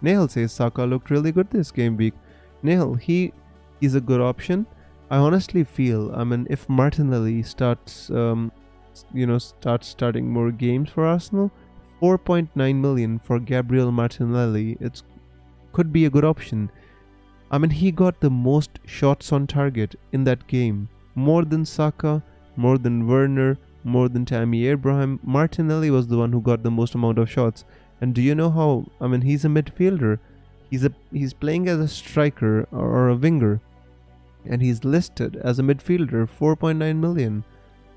Nehal says Saka looked really good this game week. Nehal, he's a good option. I honestly feel, I mean, if Martinelli starts starting more games for Arsenal, 4.9 million for Gabriel Martinelli, it could be a good option. I mean, he got the most shots on target in that game. More than Saka, more than Werner, more than Tammy Abraham. Martinelli was the one who got the most amount of shots. And do you know how? I mean, he's a midfielder. He's playing as a striker or a winger. And he's listed as a midfielder, 4.9 million.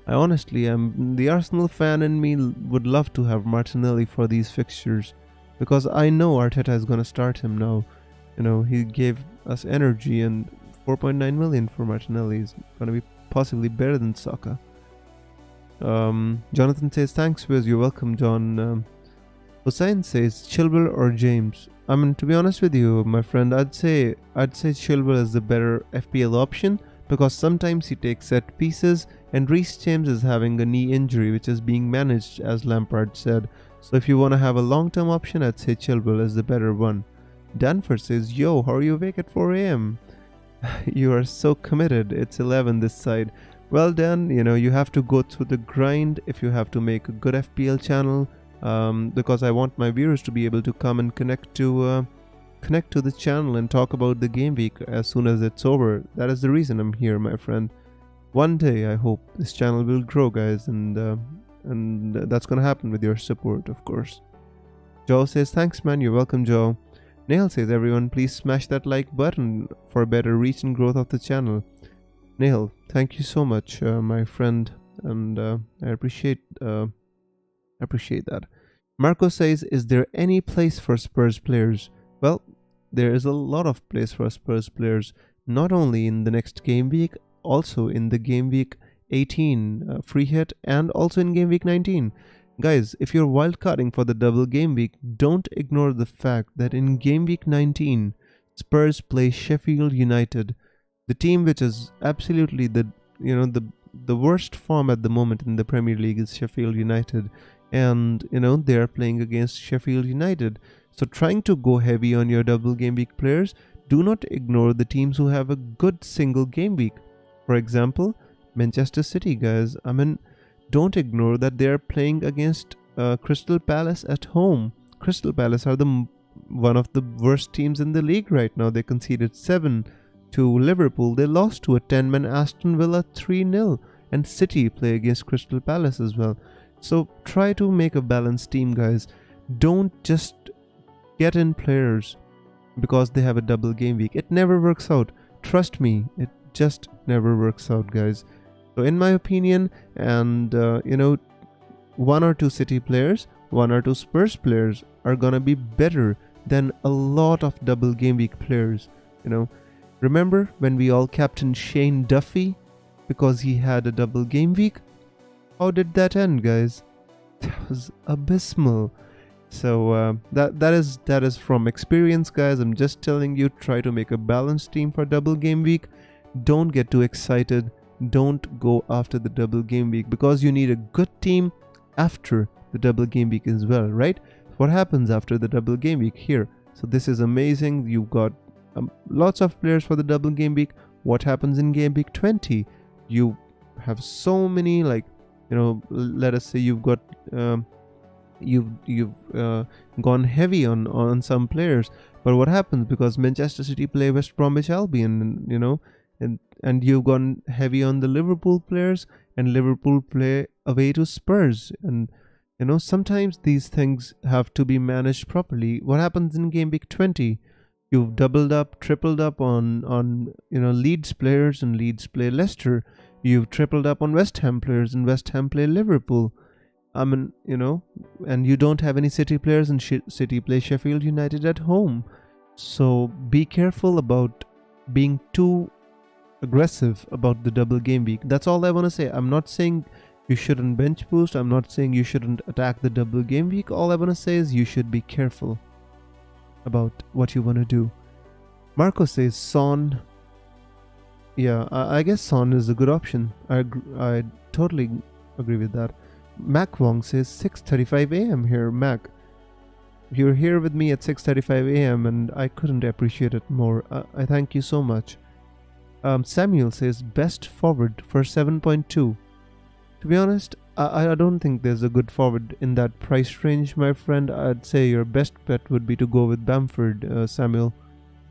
I honestly am the Arsenal fan in me would love to have Martinelli for these fixtures, because I know Arteta is going to start him now. He gave us energy, and 4.9 million for Martinelli is going to be possibly better than Saka. Jonathan says, thanks, Wiz. You're welcome, John. Hussein says, Chilwell or James? I mean, to be honest with you, my friend, I'd say Chilwell is the better FPL option, because sometimes he takes set pieces, and Reece James is having a knee injury which is being managed, as Lampard said. So if you want to have a long-term option, I'd say Chilwell is the better one. Danford says, yo, how are you awake at 4 a.m? You are so committed. It's 11 this side. Well, Dan, you have to go through the grind if you have to make a good FPL channel, because I want my viewers to be able to come and connect to the channel and talk about the game week as soon as it's over. That is the reason I'm here, my friend. One day, I hope this channel will grow, guys, and that's gonna happen with your support, of course. Joe says, thanks, man. You're welcome, Joe. Nehal says, everyone, please smash that like button for better reach and growth of the channel. Nehal, thank you so much, my friend, and I appreciate that. Marco says, is there any place for Spurs players? Well, there is a lot of place for Spurs players, not only in the next game week, also in the game week 18 free hit, and also in game week 19. Guys, if you're wildcarding for the double game week, don't ignore the fact that in game week 19, Spurs play Sheffield United, the team which is absolutely the worst form at the moment in the Premier League is Sheffield United, and they are playing against Sheffield United. So trying to go heavy on your double game week players, do not ignore the teams who have a good single game week. For example, Manchester City, guys. I mean, don't ignore that they are playing against Crystal Palace at home. Crystal Palace are one of the worst teams in the league right now. They conceded 7 to Liverpool. They lost to a 10-man Aston Villa 3-0. And City play against Crystal Palace as well. So try to make a balanced team, guys. Don't just get in players because they have a double game week. It never works out. Trust me, it just never works out, guys. So in my opinion, and 1 or 2 City players, 1 or 2 Spurs players are gonna be better than a lot of double game week players. Remember when we all captained Shane Duffy because he had a double game week? How did that end, guys? That was abysmal. So that is from experience, guys. I'm just telling you, try to make a balanced team for double game week. Don't get too excited. Don't go after the double game week, because you need a good team after the double game week as well, right? What happens after the double game week here? So this is amazing. You've got lots of players for the double game week. What happens in game week 20? You have so many, let us say you've got you've gone heavy on some players, but what happens because Manchester City play West Bromwich Albion, and you've gone heavy on the Liverpool players, and Liverpool play away to Spurs, and sometimes these things have to be managed properly. What happens in game week 20? You've doubled up, tripled up on Leeds players, and Leeds play Leicester. You've tripled up on West Ham players, and West Ham play Liverpool. I mean, and you don't have any City players, and City play Sheffield United at home. So be careful about being too aggressive about the double game week. That's all I want to say. I'm not saying you shouldn't bench boost. I'm not saying you shouldn't attack the double game week. All I want to say is you should be careful about what you want to do. Marco says Son. Yeah, I guess Son is a good option. I totally agree with that. Mac Wong says 6:35 a.m. here. Mac, you're here with me at 6:35 a.m. and I couldn't appreciate it more. I thank you so much. Samuel says best forward for 7.2. To be honest, I don't think there's a good forward in that price range, my friend. I'd say your best bet would be to go with Bamford, Samuel.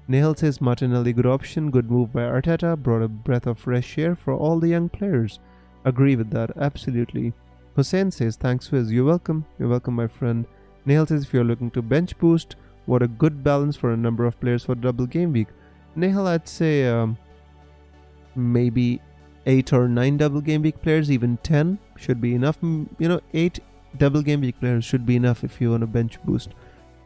Nehal says Martinelli good option, good move by Arteta, brought a breath of fresh air for all the young players. Agree with that, absolutely. Hussein says thanks Wiz, you're welcome my friend. Nehal says if you're looking to bench boost, what a good balance for a number of players for double game week. Nehal, I'd say maybe 8 or 9 double game week players, even 10 should be enough. 8 double game week players should be enough if you want to bench boost.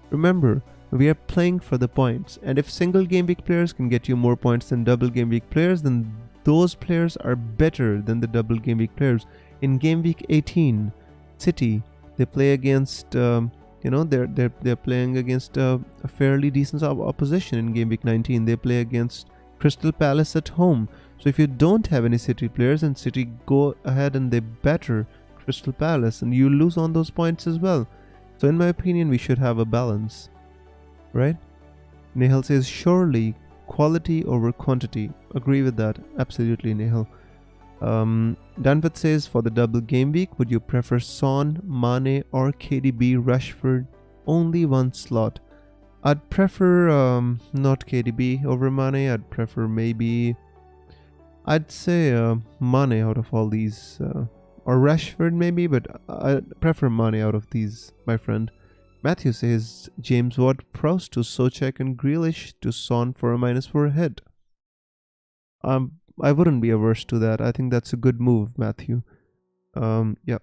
Remember, we are playing for the points, and if single game week players can get you more points than double game week players, then those players are better than the double game week players. In game week 18, City, they play against they're playing against a fairly decent opposition. In game week 19, they play against Crystal Palace at home. So if you don't have any City players, and City go ahead and they batter Crystal Palace, and you lose on those points as well. So in my opinion, we should have a balance, right? Nehal says surely quality over quantity. Agree with that, absolutely, Nehal. Danvit says for the double game week, would you prefer Son, Mane or KDB, Rashford? Only one slot. I'd prefer not KDB over Mane. I'd prefer I'd say Mane out of all these, or Rashford maybe, but I'd prefer Mane out of these, my friend. Matthew says James Ward-Prowse to Soucek and Grealish to Son for a -4 hit. I wouldn't be averse to that. I think that's a good move, Matthew. Yeah.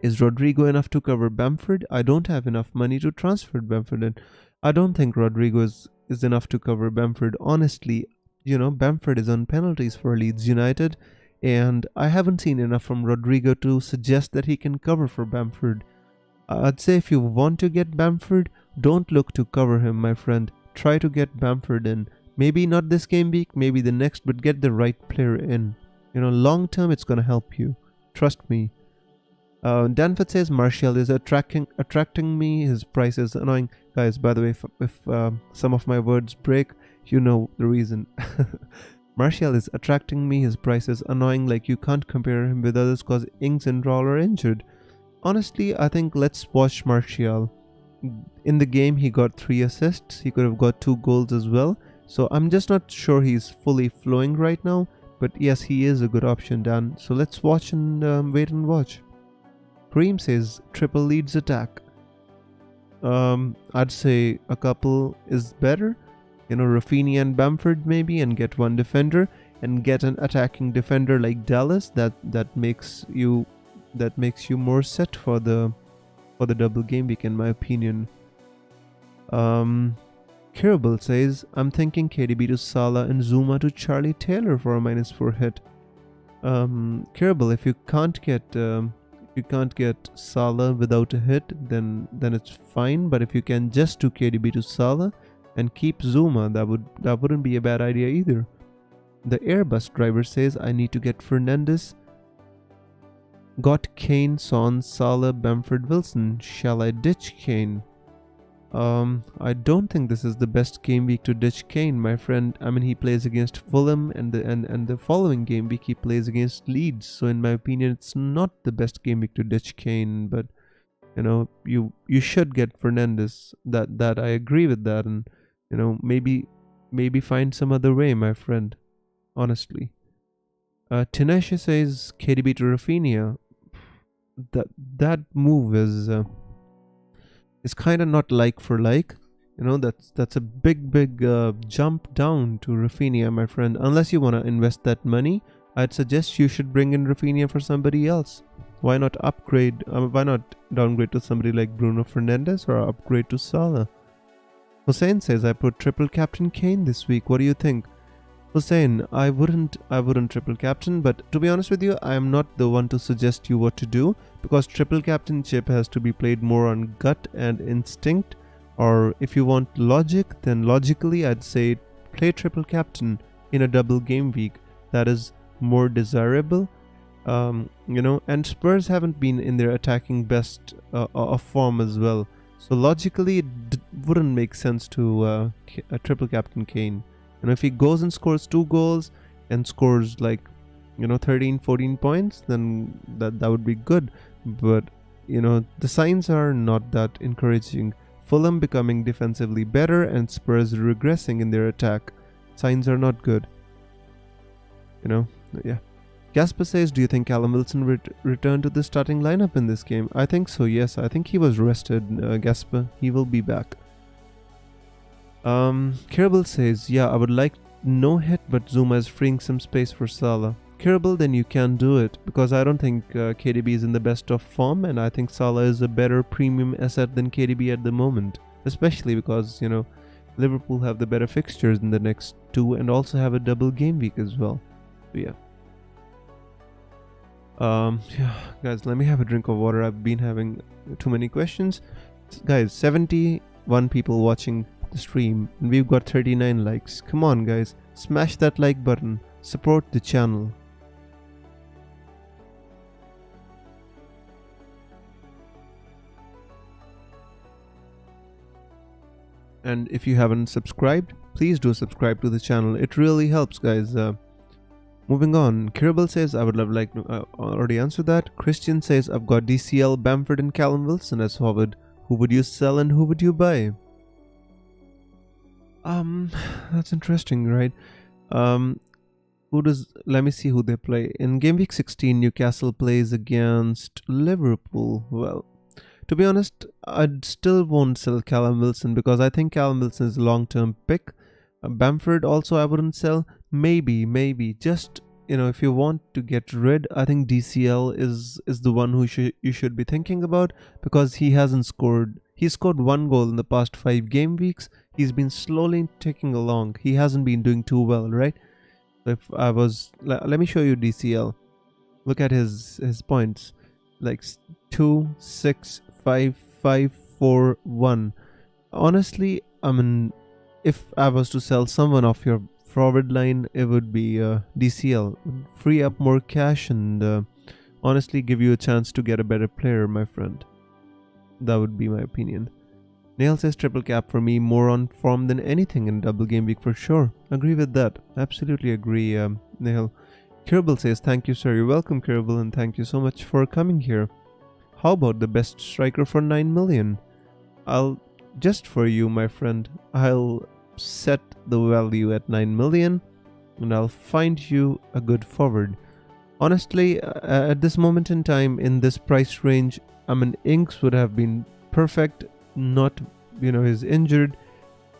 Is Rodrigo enough to cover Bamford? I don't have enough money to transfer Bamford, and I don't think Rodrigo is enough to cover Bamford. Honestly, Bamford is on penalties for Leeds United, and I haven't seen enough from Rodrigo to suggest that he can cover for Bamford. I'd say if you want to get Bamford, don't look to cover him, my friend. Try to get Bamford in. Maybe not this game week, maybe the next, but get the right player in. Long term, it's going to help you. Trust me. Danford says Martial is attracting me. His price is annoying. Guys, by the way, if some of my words break, you know the reason. Martial is attracting me. His price is annoying. Like, you can't compare him with others because Ings and Raul are injured. Honestly, I think let's watch Martial. In the game, he got 3 assists. He could have got 2 goals as well. So I'm just not sure he's fully flowing right now. But yes, he is a good option, Dan. So let's watch and wait and watch. Kareem says triple Leeds attack. I'd say a couple is better. Rafinha and Bamford maybe, and get one defender and get an attacking defender like Dallas. That makes you more set for the double game week, in my opinion. Kiribble says I'm thinking KDB to Salah and Zuma to Charlie Taylor for a -4 hit. Kiribble, if you can't get Salah without a hit, then it's fine. But if you can just do KDB to Salah and keep Zuma, that wouldn't be a bad idea either. The Airbus driver says I need to get Fernandes. Got Kane, Son, Salah, Bamford, Wilson. Shall I ditch Kane? I don't think this is the best game week to ditch Kane, my friend. I mean, he plays against Fulham, and the following game week he plays against Leeds. So in my opinion, it's not the best game week to ditch Kane. But you should get Fernandes. That I agree with that, and maybe find some other way, my friend. Honestly, Tanesha says KDB to Rafinha. That move is kind of not like for like. That's a big jump down to Rafinha, my friend. Unless you want to invest that money, I'd suggest you should bring in Rafinha for somebody else. Why not upgrade? Why not downgrade to somebody like Bruno Fernandes or upgrade to Salah? Hussein says I put triple captain Kane this week. What do you think? Hussein, I wouldn't triple captain, but to be honest with you, I am not the one to suggest you what to do, because triple captainship has to be played more on gut and instinct, or if you want logic, then logically I'd say play triple captain in a double game week. That is more desirable. And Spurs haven't been in their attacking best of form as well. So logically, it wouldn't make sense to a triple captain Kane. If he goes and scores 2 goals and scores 13, 14 points, then that would be good. But, the signs are not that encouraging. Fulham becoming defensively better and Spurs regressing in their attack. Signs are not good. Yeah. Gasper says, do you think Callum Wilson returned to the starting lineup in this game? I think so, yes. I think he was rested, Gasper. He will be back. Kerbal says, yeah, I would like no hit, but Zuma is freeing some space for Salah. Kerbal, then you can do it, because I don't think KDB is in the best of form, and I think Salah is a better premium asset than KDB at the moment. Especially because, Liverpool have the better fixtures in the next 2 and also have a double game week as well. So, yeah. Guys, let me have a drink of water. I've been having too many questions. Guys, 71 people watching the stream and we've got 39 likes. Come on, guys, smash that like button. Support the channel. And if you haven't subscribed, please do subscribe to the channel. It really helps, guys. Moving on, Kerbal says, I would like to already answer that. Christian says, I've got DCL, Bamford and Callum Wilson as forward. Who would you sell and who would you buy? That's interesting, right? Let me see who they play. In Gameweek 16, Newcastle plays against Liverpool. Well, to be honest, I still won't sell Callum Wilson because I think Callum Wilson is a long-term pick. Bamford also I wouldn't sell. Maybe just if you want to get rid, I think DCL is the one who you should be thinking about, because he hasn't scored. He scored 1 goal in the past 5 game weeks. He's been slowly ticking along. He hasn't been doing too well, right? Let me show you DCL. Look at his points, like 2, 6, 5, 5, 4, 1. Honestly, if I was to sell someone off your forward line, it would be DCL. Free up more cash and honestly give you a chance to get a better player, my friend. That would be my opinion. Nail says triple cap for me, more on form than anything in double game week for sure. Agree with that. Absolutely agree, Nail. Kerbal says, thank you, sir. You're welcome, Kerbal, and thank you so much for coming here. How about the best striker for 9 million? Just for you, my friend, I'll set the value at 9 million and I'll find you a good forward. Honestly, at this moment in time, in this price range, Inks would have been perfect. Not, he's injured.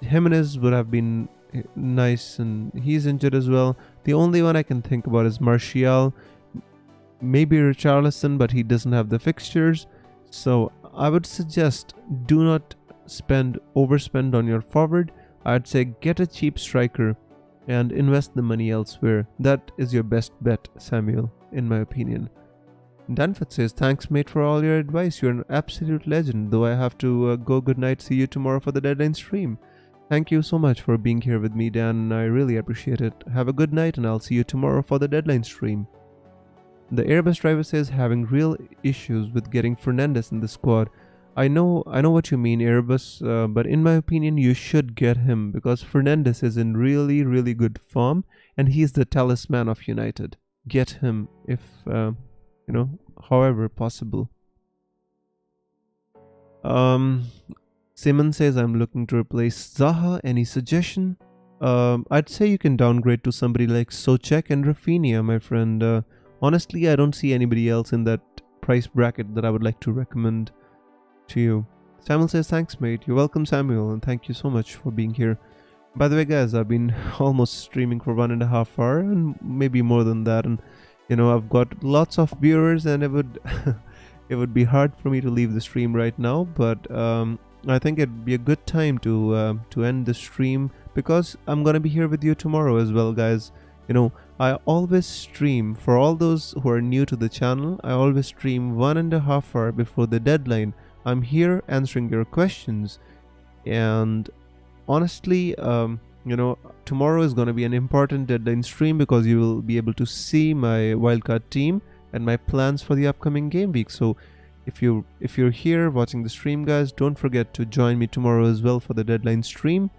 Jimenez would have been nice and he's injured as well. The only one I can think about is Martial. Maybe Richarlison, but he doesn't have the fixtures. So I would suggest do not overspend on your forward. I'd say get a cheap striker and invest the money elsewhere. That is your best bet, Samuel, in my opinion. Danford says, thanks mate for all your advice. You're an absolute legend, though I have to go. Good night. See you tomorrow for the deadline stream. Thank you so much for being here with me, Dan. I really appreciate it. Have a good night and I'll see you tomorrow for the deadline stream. The Airbus driver says, having real issues with getting Fernandes in the squad. I know what you mean, Airbus, but in my opinion, you should get him because Fernandes is in really, really good form and he's the talisman of United. Get him if, however possible. Simon says, I'm looking to replace Zaha. Any suggestion? I'd say you can downgrade to somebody like Souček and Rafinha, my friend. Honestly, I don't see anybody else in that price bracket that I would like to recommend to you. Samuel says, thanks, mate. You're welcome, Samuel, and thank you so much for being here. By the way, guys, I've been almost streaming for 1.5 hours and maybe more than that, and I've got lots of viewers, and it would it would be hard for me to leave the stream right now, but I think it'd be a good time to end the stream, because I'm gonna be here with you tomorrow as well, guys. I always stream, for all those who are new to the channel, I always stream 1.5 hours before the deadline. I'm here answering your questions, and honestly, tomorrow is going to be an important deadline stream, because you will be able to see my wildcard team and my plans for the upcoming game week. So if you're here watching the stream, guys, don't forget to join me tomorrow as well for the deadline stream.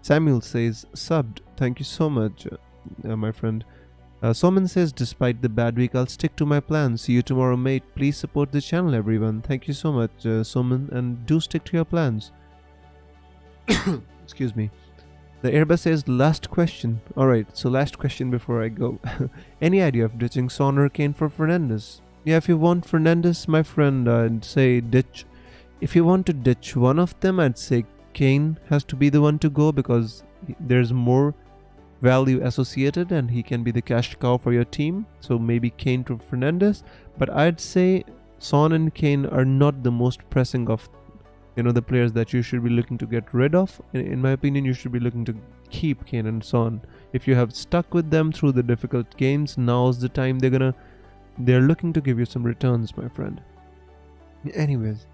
Samuel says, subbed. Thank you so much, my friend. Soman says, despite the bad week, I'll stick to my plan. See you tomorrow, mate. Please support the channel, everyone. Thank you so much, Soman, and do stick to your plans. Excuse me. The Airbus says, last question. Alright, so last question before I go. Any idea of ditching Son or Kane for Fernandes? Yeah, if you want Fernandes, my friend, I'd say ditch. If you want to ditch one of them, I'd say Kane has to be the one to go, because there's more value associated and he can be the cash cow for your team. So maybe Kane to Fernandes. But I'd say Son and Kane are not the most pressing of the players that you should be looking to get rid of. In my opinion, you should be looking to keep Kane and Son. If you have stuck with them through the difficult games, now's the time they're looking to give you some returns, my friend. Anyways,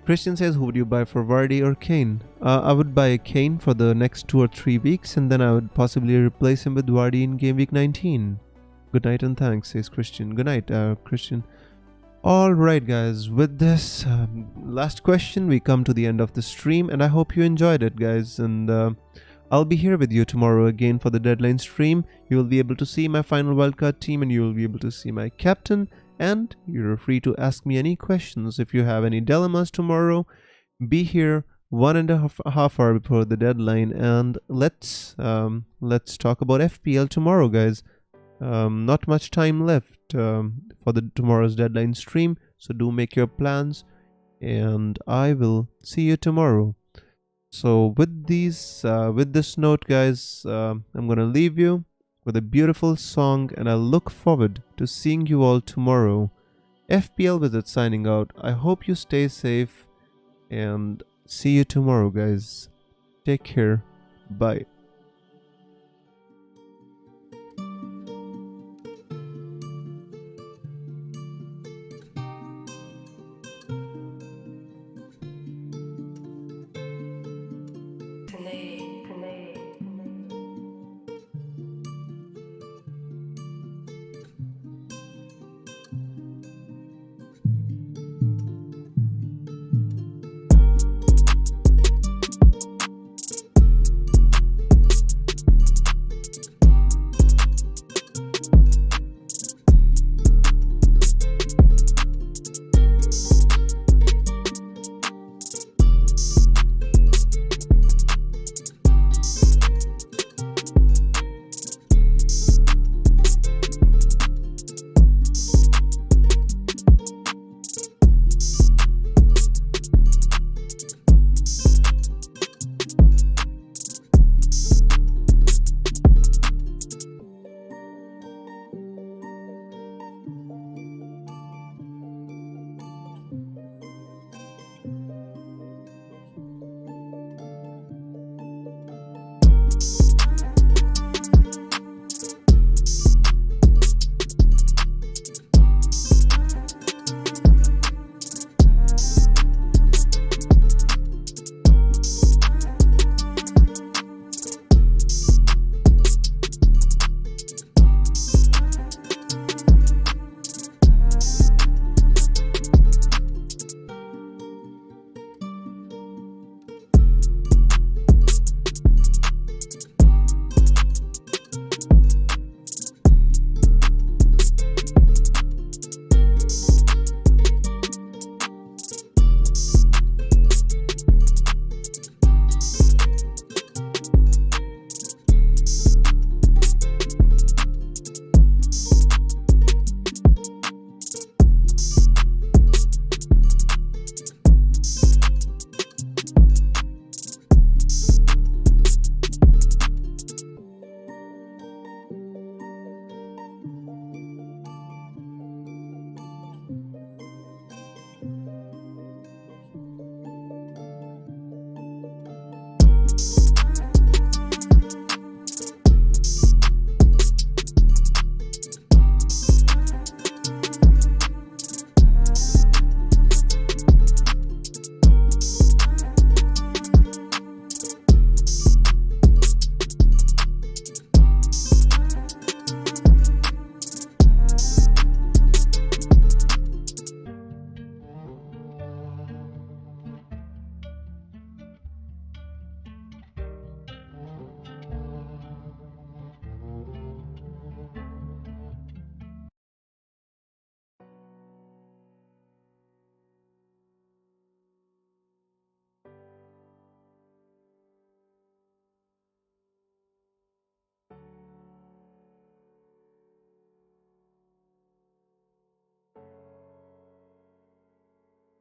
Christian says, who would you buy for Vardy or Kane? I would buy a Kane for the next 2 or 3 weeks, and then I would possibly replace him with Vardy in game week 19. Good night and thanks, says Christian. Good night, Christian. Alright, guys, with this last question, we come to the end of the stream, and I hope you enjoyed it, guys. And I'll be here with you tomorrow again for the deadline stream. You will be able to see my final wildcard team, and you will be able to see my captain. And you're free to ask me any questions. If you have any dilemmas tomorrow, be here 1.5 hours before the deadline, and let's talk about FPL tomorrow, guys. Not much time left for tomorrow's deadline stream, so do make your plans, and I will see you tomorrow. So with this note, guys, I'm gonna leave you with a beautiful song, and I look forward to seeing you all tomorrow. FPL Wizard signing out. I hope you stay safe, and see you tomorrow, guys. Take care. Bye.